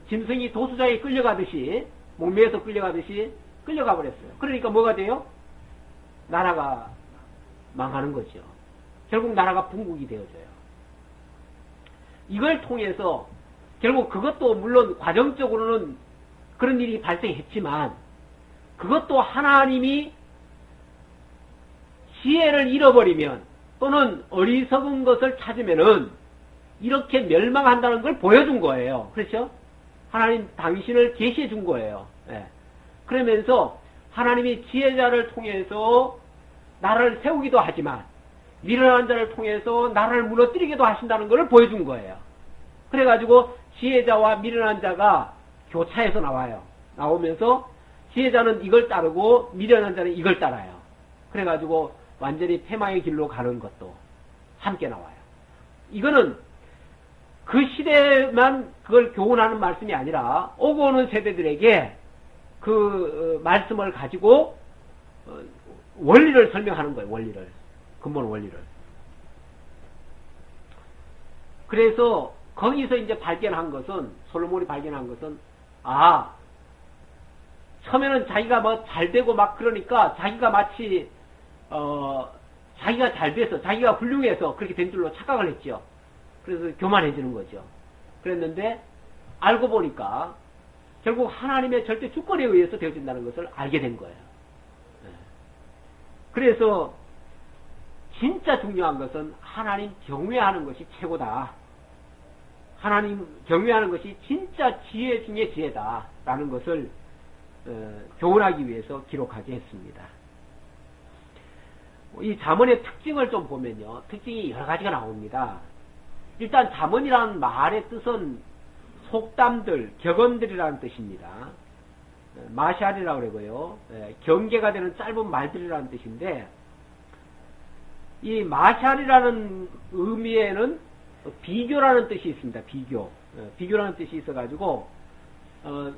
짐승이 도수장에 끌려가듯이 목매에서 끌려가듯이 끌려가 버렸어요. 그러니까 뭐가 돼요? 나라가 망하는 거죠. 결국 나라가 분국이 되어져요. 이걸 통해서 결국 그것도 물론 과정적으로는 그런 일이 발생했지만 그것도 하나님이 지혜를 잃어버리면 또는 어리석은 것을 찾으면은 이렇게 멸망한다는 걸 보여준 거예요. 그렇죠? 하나님 당신을 계시해 준 거예요. 예. 그러면서 하나님이 지혜자를 통해서 나라를 세우기도 하지만 미련한 자를 통해서 나라를 무너뜨리기도 하신다는 것을 보여준 거예요. 그래가지고 지혜자와 미련한 자가 교차해서 나와요. 나오면서 지혜자는 이걸 따르고 미련한 자는 이걸 따라요. 그래가지고 완전히 패망의 길로 가는 것도 함께 나와요. 이거는 그 시대만 그걸 교훈하는 말씀이 아니라 오고 오는 세대들에게 그 말씀을 가지고 원리를 설명하는 거예요. 원리를. 근본 원리를. 그래서 거기서 이제 발견한 것은 솔로몬이 발견한 것은 처음에는 자기가 뭐 잘되고 막 그러니까 자기가 마치 자기가 잘돼서 자기가 훌륭해서 그렇게 된 줄로 착각을 했죠. 그래서 교만해지는 거죠. 그랬는데 알고 보니까 결국 하나님의 절대 주권에 의해서 되어진다는 것을 알게 된 거예요. 그래서 진짜 중요한 것은 하나님 경외하는 것이 최고다. 하나님 경외하는 것이 진짜 지혜 중에 지혜다라는 것을 교훈하기 위해서 기록하게 했습니다. 이 잠언의 특징을 좀 보면요. 특징이 여러 가지가 나옵니다. 일단 잠언이라는 말의 뜻은 속담들, 격언들이라는 뜻입니다. 마샬이라고 그러고요. 경계가 되는 짧은 말들이라는 뜻인데 이 마샬이라는 의미에는 비교라는 뜻이 있습니다. 비교라는 뜻이 있어가지고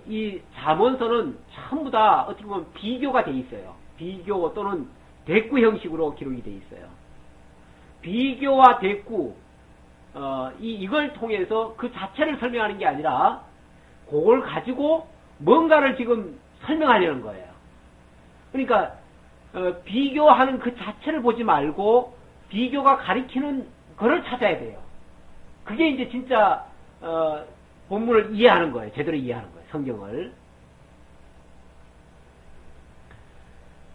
이 잠언서는 전부 다 어떻게 보면 비교가 돼 있어요. 비교 또는 대꾸 형식으로 기록이 돼 있어요. 비교와 대꾸 이걸 통해서 그 자체를 설명하는 게 아니라 그걸 가지고 뭔가를 지금 설명하려는 거예요. 그러니까 비교하는 그 자체를 보지 말고 비교가 가리키는 거를 찾아야 돼요. 그게 이제 진짜 본문을 이해하는 거예요. 제대로 이해하는 거예요. 성경을.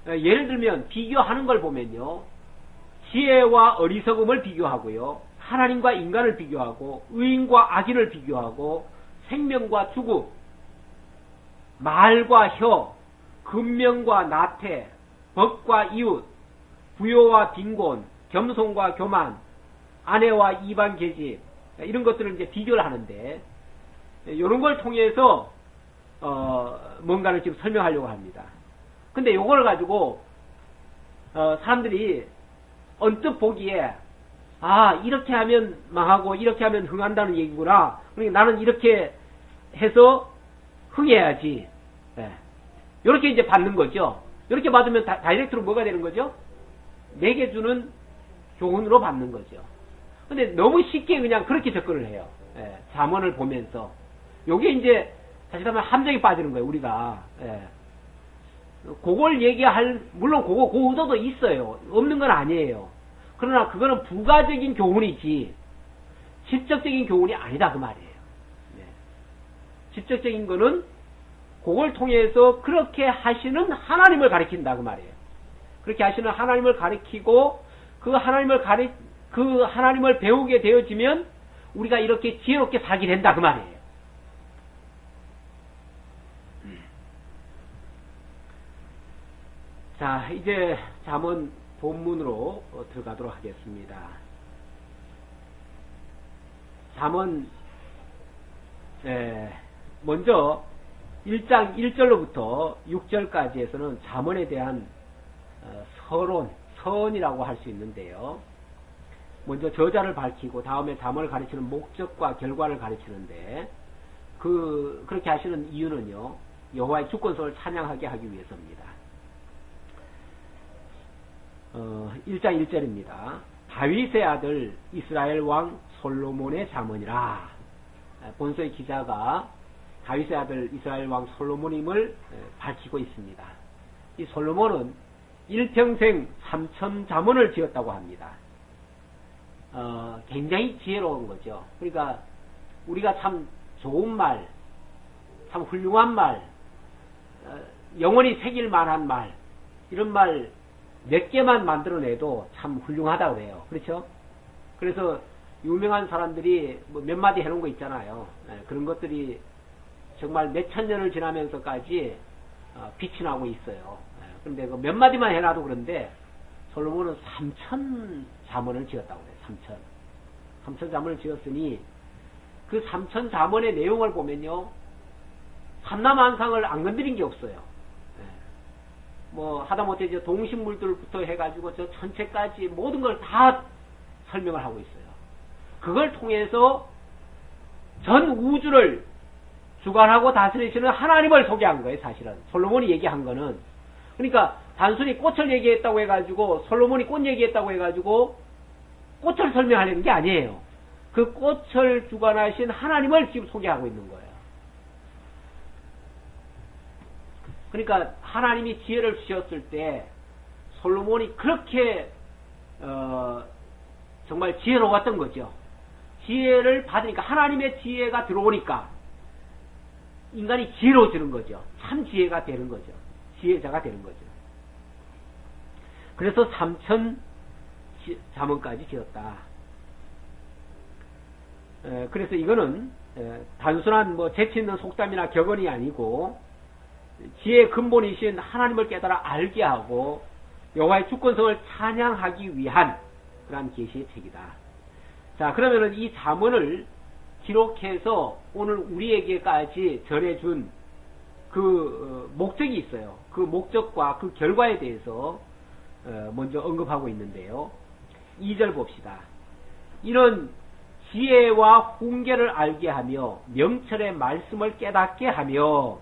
예를 들면 비교하는 걸 보면요. 지혜와 어리석음을 비교하고요. 하나님과 인간을 비교하고 의인과 악인을 비교하고 생명과 죽음, 말과 혀, 근명과 나태, 법과 이웃, 부요와 빈곤, 겸손과 교만, 아내와 이방 계집 이런 것들을 이제 비교를 하는데 이런 걸 통해서 뭔가를 지금 설명하려고 합니다. 근데 요걸 가지고 사람들이 언뜻 보기에 이렇게 하면 망하고 이렇게 하면 흥한다는 얘기구나. 그러니까 나는 이렇게 해서 흥해야지. 이렇게 이제 받는 거죠. 이렇게 받으면 다이렉트로 뭐가 되는 거죠? 내게 주는 교훈으로 받는 거죠. 근데 너무 쉽게 그냥 그렇게 접근을 해요. 잠언을 보면서. 요게 이제 사실 하면 함정에 빠지는 거예요, 우리가. 그걸 물론 그 의도도 있어요. 없는 건 아니에요. 그러나 그거는 부가적인 교훈이지, 직접적인 교훈이 아니다, 그 말이에요. 직접적인 거는 그걸 통해서 그렇게 하시는 하나님을 가리킨다, 그 말이에요. 그렇게 하시는 하나님을 가리키고, 그 하나님을 배우게 되어지면 우리가 이렇게 지혜롭게 살게 된다, 그 말이에요. 자, 이제 잠언 본문으로 들어가도록 하겠습니다. 잠언 먼저 1장 1절로부터 6절까지에서는 잠언에 대한 서론이라고 할 수 있는데요. 먼저 저자를 밝히고 다음에 잠언을 가르치는 목적과 결과를 가르치는데 그렇게 하시는 이유는요, 여호와의 주권성을 찬양하게 하기 위해서입니다. 1장 1절입니다. 다윗의 아들 이스라엘 왕 솔로몬의 잠언이라. 본서의 기자가 다윗의 아들 이스라엘 왕 솔로몬임을 밝히고 있습니다. 이 솔로몬은 일평생 3천 잠언을 지었다고 합니다. 굉장히 지혜로운 거죠. 그러니까 우리가 참 좋은 말, 참 훌륭한 말, 영원히 새길 만한 말, 이런 말 몇 개만 만들어내도 참 훌륭하다고 그래요. 그렇죠? 그래서 유명한 사람들이 몇 마디 해놓은 거 있잖아요. 그런 것들이 정말 몇천 년을 지나면서까지 빛이 나고 있어요. 그런데 몇 마디만 해놔도 그런데 솔로몬은 3천 잠언을 지었다고 그래요. 3천 잠언을 지었으니 그 3천 잠언의 내용을 보면요, 삼라만상을 안 건드린 게 없어요. 하다못해 이제 동식물들부터 해가지고 저 전체까지 모든 걸 다 설명을 하고 있어요. 그걸 통해서 전 우주를 주관하고 다스리시는 하나님을 소개한 거예요, 사실은. 솔로몬이 얘기한 거는. 그러니까 단순히 꽃을 얘기했다고 해가지고, 솔로몬이 꽃 얘기했다고 해가지고 꽃을 설명하려는 게 아니에요. 그 꽃을 주관하신 하나님을 지금 소개하고 있는 거예요. 그러니까 하나님이 지혜를 주셨을 때 솔로몬이 그렇게 정말 지혜로웠던 거죠. 지혜를 받으니까, 하나님의 지혜가 들어오니까 인간이 지혜로워지는 거죠. 참 지혜가 되는 거죠. 지혜자가 되는 거죠. 그래서 3천 잠언까지 지었다. 그래서 이거는 단순한 재치 있는 속담이나 격언이 아니고 지혜의 근본이신 하나님을 깨달아 알게 하고 여호와의 주권성을 찬양하기 위한 그러한 계시의 책이다. 자, 그러면은 이 잠언을 기록해서 오늘 우리에게까지 전해준 그 목적이 있어요. 그 목적과 그 결과에 대해서 먼저 언급하고 있는데요. 2절 봅시다. 이는 지혜와 훈계를 알게 하며 명철의 말씀을 깨닫게 하며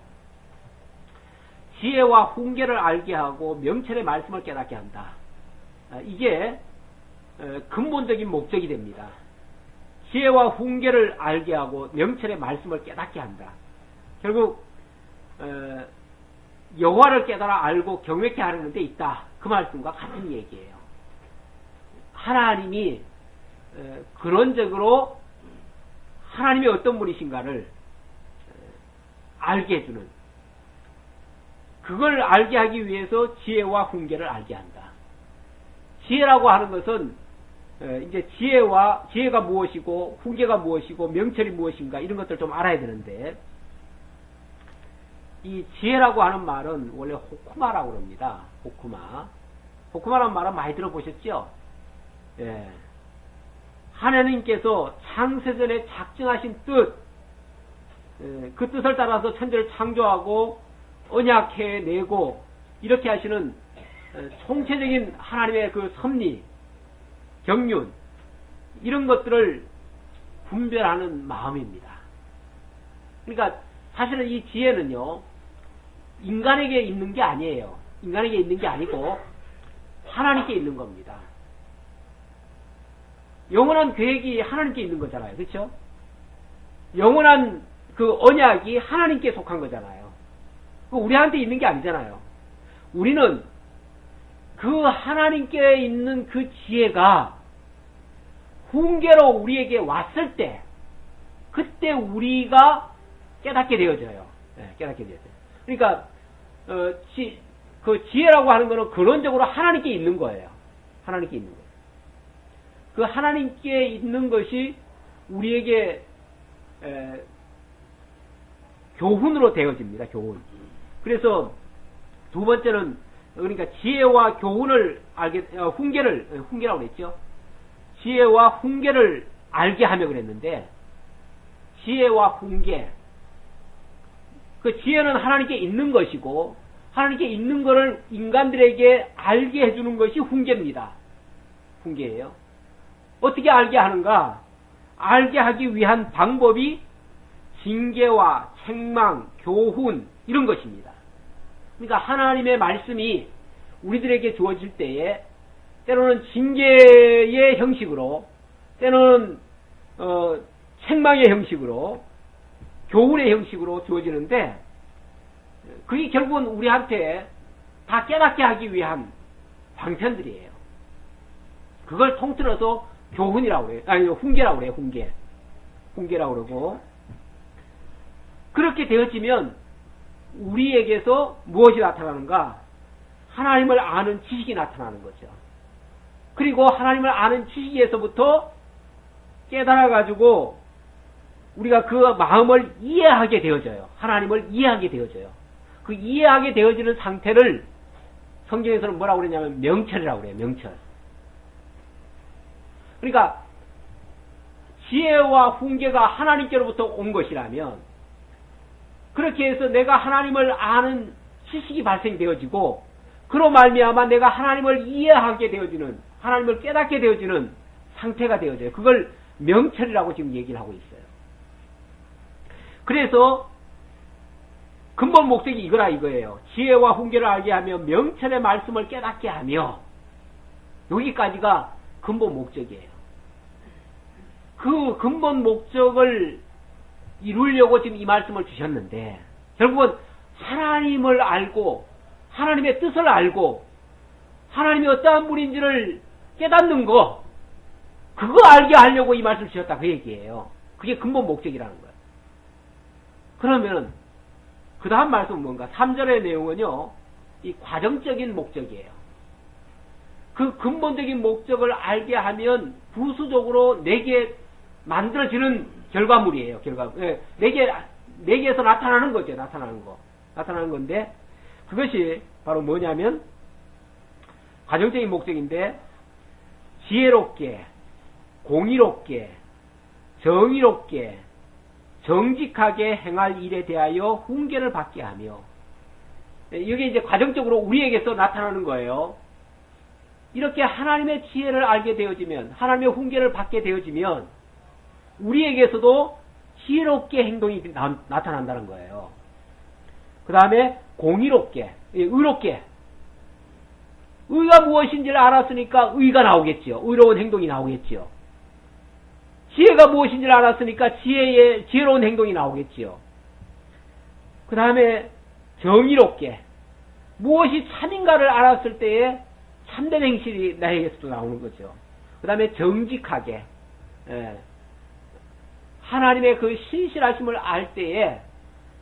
지혜와 훈계를 알게 하고 명철의 말씀을 깨닫게 한다. 이게 근본적인 목적이 됩니다. 지혜와 훈계를 알게 하고 명철의 말씀을 깨닫게 한다. 결국 여호와를 깨달아 알고 경외케 하려는 데 있다. 그 말씀과 같은 얘기예요. 하나님이 근원적으로 하나님이 어떤 분이신가를 알게 해주는, 그걸 알게 하기 위해서 지혜와 훈계를 알게 한다. 지혜라고 하는 것은 이제 지혜가 무엇이고 훈계가 무엇이고 명철이 무엇인가 이런 것들 좀 알아야 되는데, 이 지혜라고 하는 말은 원래 호쿠마라고 합니다. 호쿠마라는 말은 많이 들어보셨죠? 예. 하나님께서 창세전에 작정하신 뜻, 그 뜻을 따라서 천지를 창조하고 언약해내고 이렇게 하시는 총체적인 하나님의 그 섭리, 경륜, 이런 것들을 분별하는 마음입니다. 그러니까 사실은 이 지혜는요, 인간에게 있는 게 아니에요. 인간에게 있는 게 아니고 하나님께 있는 겁니다. 영원한 계획이 하나님께 있는 거잖아요. 그렇죠? 영원한 그 언약이 하나님께 속한 거잖아요. 우리한테 있는 게 아니잖아요. 우리는 그 하나님께 있는 그 지혜가 훈계로 우리에게 왔을 때, 그때 우리가 깨닫게 되어져요. 네, 깨닫게 되어져요. 그러니까 그 지혜라고 하는 것은 근원적으로 하나님께 있는 거예요. 하나님께 있는 거예요. 그 하나님께 있는 것이 우리에게 교훈으로 되어집니다. 교훈. 그래서 두 번째는, 그러니까 지혜와 교훈을 훈계라고 그랬죠. 지혜와 훈계를 알게 하며 그랬는데, 지혜와 훈계, 그 지혜는 하나님께 있는 것이고 하나님께 있는 것을 인간들에게 알게 해주는 것이 훈계입니다. 훈계예요. 어떻게 알게 하는가? 알게 하기 위한 방법이 징계와 책망, 교훈, 이런 것입니다. 그러니까 하나님의 말씀이 우리들에게 주어질 때에 때로는 징계의 형식으로, 때로는 책망의 형식으로, 교훈의 형식으로 주어지는데, 그게 결국은 우리한테 다 깨닫게 하기 위한 방편들이에요. 그걸 통틀어서 교훈이라고 그래요. 아니, 훈계라고 그래요. 훈계라고 그러고, 그렇게 되어지면 우리에게서 무엇이 나타나는가? 하나님을 아는 지식이 나타나는 거죠. 그리고 하나님을 아는 지식에서부터 깨달아가지고 우리가 그 마음을 이해하게 되어져요. 하나님을 이해하게 되어져요. 그 이해하게 되어지는 상태를 성경에서는 뭐라고 그러냐면 명철이라고 그래요. 명철. 그러니까 지혜와 훈계가 하나님께로부터 온 것이라면, 그렇게 해서 내가 하나님을 아는 지식이 발생되어지고, 그로 말미암아 내가 하나님을 이해하게 되어지는, 하나님을 깨닫게 되어지는 상태가 되어져요. 그걸 명철이라고 지금 얘기를 하고 있어요. 그래서 근본 목적이 이거예요. 지혜와 훈계를 알게 하며 명철의 말씀을 깨닫게 하며, 여기까지가 근본 목적이에요. 그 근본 목적을 이루려고 지금 이 말씀을 주셨는데, 결국은 하나님을 알고 하나님의 뜻을 알고 하나님이 어떠한 분인지를 깨닫는 거, 그거 알게 하려고 이 말씀을 주셨다, 그 얘기예요. 그게 근본 목적이라는 거예요. 그러면 그 다음 말씀은 뭔가? 3절의 내용은요, 이 과정적인 목적이에요. 그 근본적인 목적을 알게 하면 부수적으로 내게 만들어지는 결과물이에요. 내게에서 나타나는 거죠. 나타나는 건데, 그것이 바로 뭐냐면 과정적인 목적인데, 지혜롭게, 공의롭게, 정의롭게, 정직하게 행할 일에 대하여 훈계를 받게 하며, 이게 이제 과정적으로 우리에게서 나타나는 거예요. 이렇게 하나님의 지혜를 알게 되어지면, 하나님의 훈계를 받게 되어지면 우리에게서도 지혜롭게 행동이 나타난다는 거예요. 그 다음에 공의롭게, 의롭게. 의가 무엇인지를 알았으니까 의가 나오겠지요. 의로운 행동이 나오겠지요. 지혜가 무엇인지를 알았으니까 지혜로운 행동이 나오겠지요. 그 다음에 정의롭게. 무엇이 참인가를 알았을 때에 참된 행실이 나에게서도 나오는 거죠. 그 다음에 정직하게. 하나님의 그 신실하심을 알 때에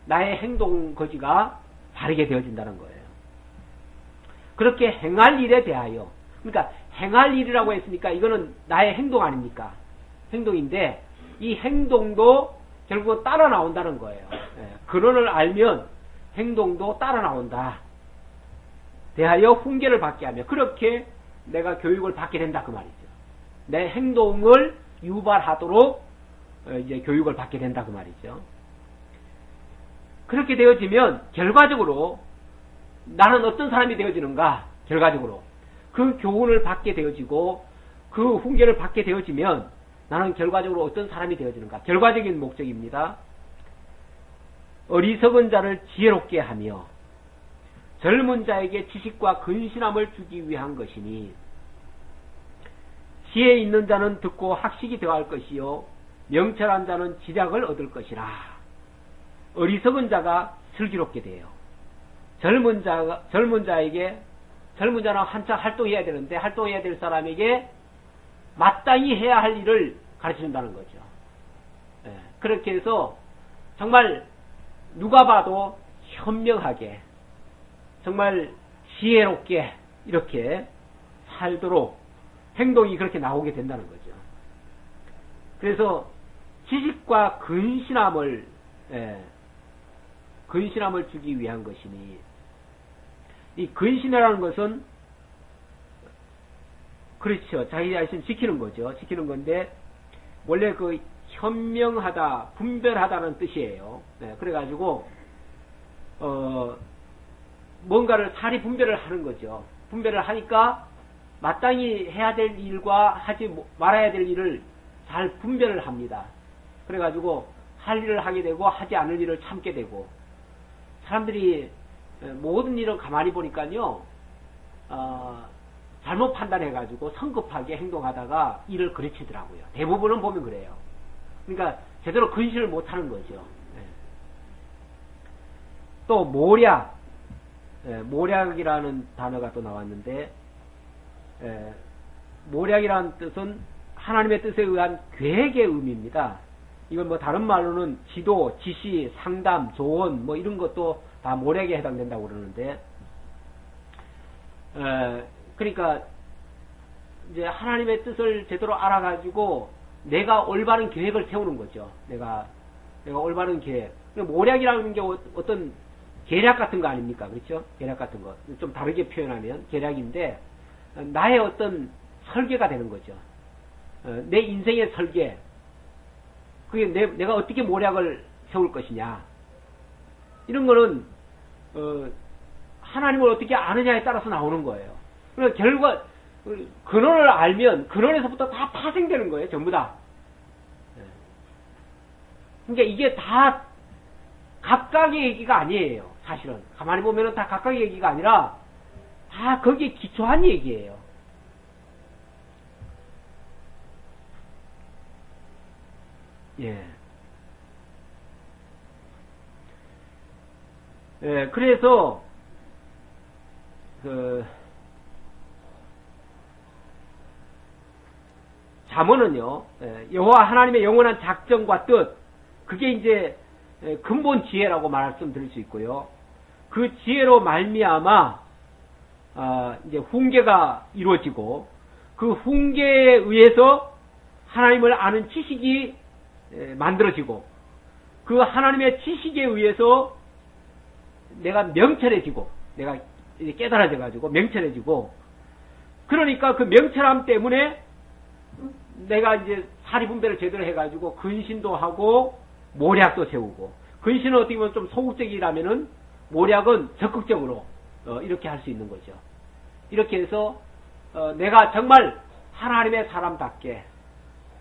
나의 행동 거지가 바르게 되어진다는 거예요. 그렇게 행할 일에 대하여, 그러니까 행할 일이라고 했으니까 이거는 나의 행동 아닙니까? 행동인데 이 행동도 결국은 따라 나온다는 거예요. 근원을 알면 행동도 따라 나온다. 대하여 훈계를 받게 하며, 그렇게 내가 교육을 받게 된다 그 말이죠. 내 행동을 유발하도록 이제 교육을 받게 된다 그 말이죠. 그렇게 되어지면 결과적으로 나는 어떤 사람이 되어지는가? 결과적으로 그 교훈을 받게 되어지고 그 훈계를 받게 되어지면 나는 결과적으로 어떤 사람이 되어지는가? 결과적인 목적입니다. 어리석은 자를 지혜롭게 하며 젊은 자에게 지식과 근신함을 주기 위한 것이니, 지혜 있는 자는 듣고 학식이 되어갈 것이요 명철한 자는 지략을 얻을 것이라. 어리석은 자가 슬기롭게 돼요. 젊은 자는 한창 활동해야 되는데 활동해야 될 사람에게 마땅히 해야 할 일을 가르쳐준다는 거죠. 그렇게 해서 정말 누가 봐도 현명하게, 정말 지혜롭게 이렇게 살도록 행동이 그렇게 나오게 된다는 거죠. 그래서 지식과 근신함을 주기 위한 것이니, 이 근신이라는 것은 그렇죠. 자기 자신 지키는 거죠. 지키는 건데 원래 그 현명하다, 분별하다는 뜻이에요. 그래가지고 뭔가를 사리 분별을 하는 거죠. 분별을 하니까 마땅히 해야 될 일과 하지 말아야 될 일을 잘 분별을 합니다. 그래가지고 할 일을 하게 되고 하지 않을 일을 참게 되고, 사람들이 모든 일을 가만히 보니까요, 잘못 판단해가지고 성급하게 행동하다가 일을 그르치더라고요. 대부분은 보면 그래요. 그러니까 제대로 근신을 못하는 거죠. 또 모략이라는 단어가 또 나왔는데, 모략이라는 뜻은 하나님의 뜻에 의한 계획의 의미입니다. 이건 뭐 다른 말로는 지도, 지시, 상담, 조언 뭐 이런 것도 다 모략에 해당된다고 그러는데, 그러니까 이제 하나님의 뜻을 제대로 알아가지고 내가 올바른 계획을 세우는 거죠. 내가 올바른 계획. 모략이라는 게 어떤 계략 같은 거 아닙니까? 그렇죠? 계략 같은 거. 좀 다르게 표현하면 계략인데, 나의 어떤 설계가 되는 거죠. 내 인생의 설계. 그게 내가 어떻게 모략을 세울 것이냐. 이런 거는, 하나님을 어떻게 아느냐에 따라서 나오는 거예요. 그러니까 근원을 알면 근원에서부터 다 파생되는 거예요. 전부 다. 그러니까 이게 다 각각의 얘기가 아니에요. 사실은. 가만히 보면은 다 각각의 얘기가 아니라 다 거기에 기초한 얘기예요. 그래서 잠언은요, 여호와 하나님의 영원한 작정과 뜻, 그게 이제 근본 지혜라고 말씀드릴 수 있고요. 그 지혜로 말미암아 이제 훈계가 이루어지고, 그 훈계에 의해서 하나님을 아는 지식이 만들어지고, 그 하나님의 지식에 의해서 내가 명철해지고, 내가 이제 깨달아져가지고 명철해지고, 그러니까 그 명철함 때문에 내가 이제 사리분별을 제대로 해가지고 근신도 하고 모략도 세우고, 근신은 어떻게 보면 좀 소극적이라면은 모략은 적극적으로 이렇게 할 수 있는 거죠. 이렇게 해서 내가 정말 하나님의 사람답게,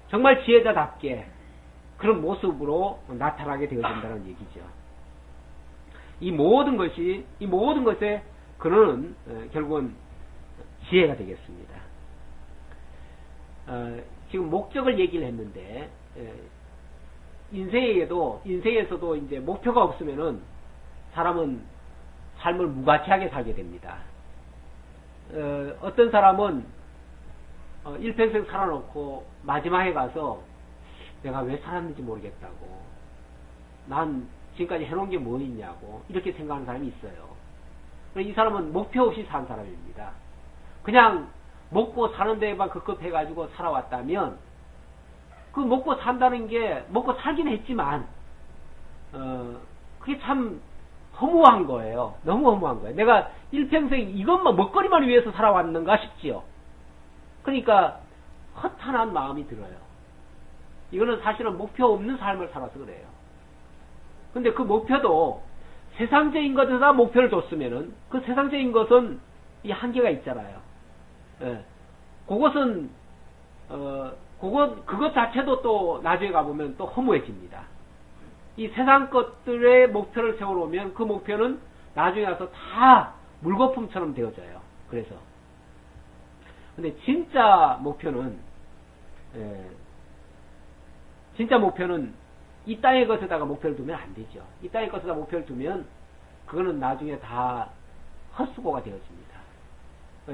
정말 지혜자답게 그런 모습으로 나타나게 되어진다는 얘기죠. 이 모든 것의 근원은 결국은 지혜가 되겠습니다. 지금 목적을 얘기를 했는데, 인생에서도 이제 목표가 없으면은 사람은 삶을 무가치하게 살게 됩니다. 어떤 사람은 일평생 살아놓고 마지막에 가서 내가 왜 살았는지 모르겠다고, 난 지금까지 해놓은 게 뭐 있냐고 이렇게 생각하는 사람이 있어요. 이 사람은 목표 없이 산 사람입니다. 그냥 먹고 사는 데에만 급급해가지고 살아왔다면, 그 먹고 산다는 게 먹고 살긴 했지만 그게 참 허무한 거예요. 너무 허무한 거예요. 내가 일평생 이것만 먹거리만 위해서 살아왔는가 싶지요. 그러니까 허탄한 마음이 들어요. 이거는 사실은 목표 없는 삶을 살아서 그래요. 근데 그 목표도 세상적인 것에다 목표를 줬으면은 그 세상적인 것은 이 한계가 있잖아요. 예. 그것은 그것 자체도 또 나중에 가보면 또 허무해집니다. 이 세상 것들의 목표를 세워놓으면 그 목표는 나중에 가서 다 물거품처럼 되어져요. 그래서. 근데 진짜 목표는 이 땅의 것에다가 목표를 두면 안 되죠. 이 땅의 것에다 목표를 두면 그거는 나중에 다 헛수고가 되어집니다.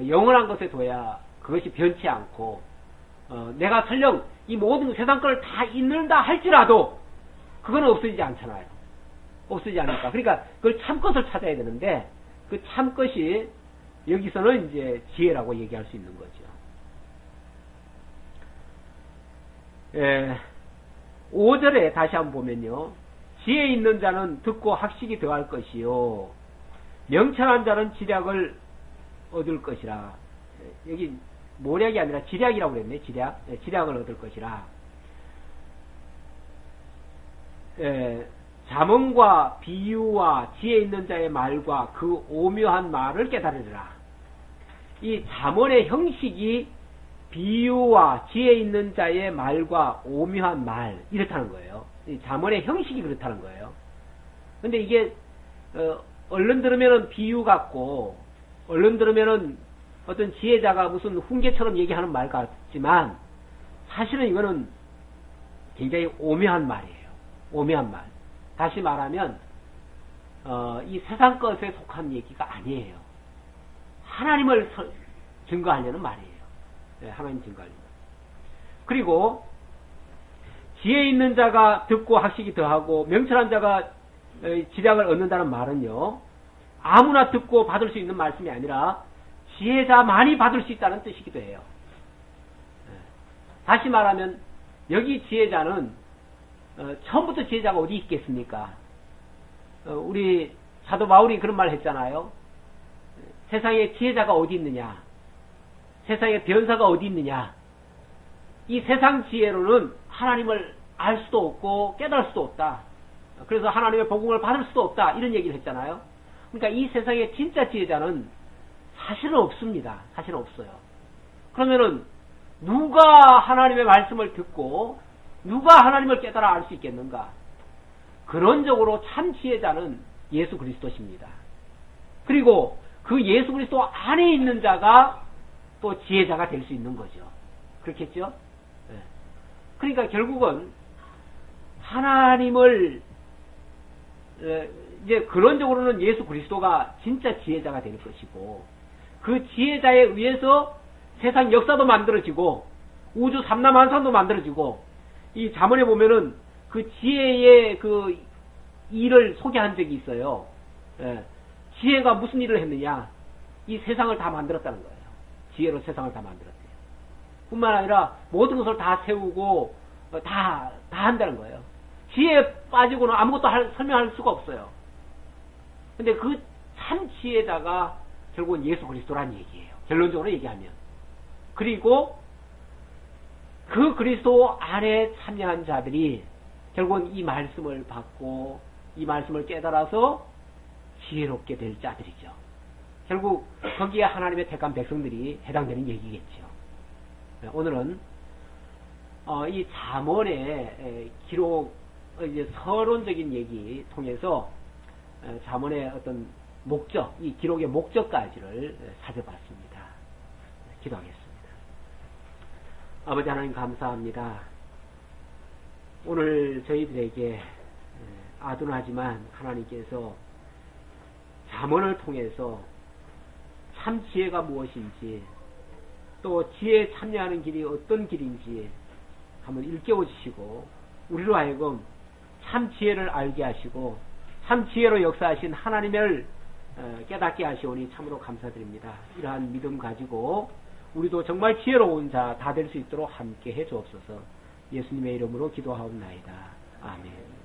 영원한 것에 둬야 그것이 변치 않고, 내가 설령 이 모든 세상 걸 다 잊는다 할지라도 그거는 없어지지 않잖아요. 없어지지 않을까. 그러니까 그걸 참것을 찾아야 되는데, 그 참것이 여기서는 이제 지혜라고 얘기할 수 있는 거죠. 5절에 다시 한번 보면요. 지혜 있는 자는 듣고 학식이 더할 것이요, 명철한 자는 지략을 얻을 것이라. 여기 모략이 아니라 지략이라고 그랬네. 지략을 얻을 것이라. 잠언과 비유와 지혜 있는 자의 말과 그 오묘한 말을 깨달으리라. 이 잠언의 형식이 비유와 지혜 있는 자의 말과 오묘한 말, 이렇다는 거예요. 이 잠언의 형식이 그렇다는 거예요. 근데 이게 얼른 들으면은 비유 같고, 얼른 들으면은 어떤 지혜자가 무슨 훈계처럼 얘기하는 말 같지만, 사실은 이거는 굉장히 오묘한 말이에요. 오묘한 말. 다시 말하면 이 세상 것에 속한 얘기가 아니에요. 하나님을 증거하려는 말이에요. 하나님 증거하려는. 그리고 지혜 있는 자가 듣고 학식이 더하고 명철한 자가 지략을 얻는다는 말은요, 아무나 듣고 받을 수 있는 말씀이 아니라 지혜자만이 받을 수 있다는 뜻이기도 해요. 다시 말하면 여기 지혜자는 처음부터 지혜자가 어디 있겠습니까? 우리 사도 바울이 그런 말 했잖아요. 세상에 지혜자가 어디 있느냐? 세상에 변사가 어디 있느냐? 이 세상 지혜로는 하나님을 알 수도 없고 깨달을 수도 없다. 그래서 하나님의 복음을 받을 수도 없다. 이런 얘기를 했잖아요. 그러니까 이 세상에 진짜 지혜자는 사실은 없습니다. 사실은 없어요. 그러면은 누가 하나님의 말씀을 듣고 누가 하나님을 깨달아 알 수 있겠는가? 근원적으로 참 지혜자는 예수 그리스도십니다. 그리고 그 예수 그리스도 안에 있는 자가 또 지혜자가 될 수 있는 거죠. 그렇겠죠? 네. 그러니까 결국은 하나님을 이제 근원적으로는 예수 그리스도가 진짜 지혜자가 될 것이고, 그 지혜자에 의해서 세상 역사도 만들어지고 우주 삼라만상도 만들어지고, 이 잠언에 보면은 그 지혜의 그 일을 소개한 적이 있어요. 지혜가 무슨 일을 했느냐? 이 세상을 다 만들었다는 거예요. 지혜로 세상을 다 만들었대요. 뿐만 아니라 모든 것을 다 세우고 다 한다는 거예요. 지혜에 빠지고는 아무것도 설명할 수가 없어요. 근데 그 참 지혜자가 결국은 예수 그리스도라는 얘기예요. 결론적으로 얘기하면. 그리고 그 그리스도 안에 참여한 자들이 결국은 이 말씀을 받고 이 말씀을 깨달아서 지혜롭게 될 자들이죠. 결국 거기에 하나님의 택한 백성들이 해당되는 얘기겠죠. 오늘은 이 잠언의 기록, 이제 서론적인 얘기 통해서 잠언의 어떤 목적, 이 기록의 목적까지를 살펴봤습니다. 기도하겠습니다. 아버지 하나님 감사합니다. 오늘 저희들에게 아둔하지만 하나님께서 잠언을 통해서 참 지혜가 무엇인지, 또 지혜에 참여하는 길이 어떤 길인지 한번 일깨워 주시고, 우리로 하여금 참 지혜를 알게 하시고 참 지혜로 역사하신 하나님을 깨닫게 하시오니 참으로 감사드립니다. 이러한 믿음 가지고 우리도 정말 지혜로운 자 다 될 수 있도록 함께 해 주옵소서. 예수님의 이름으로 기도하옵나이다. 아멘.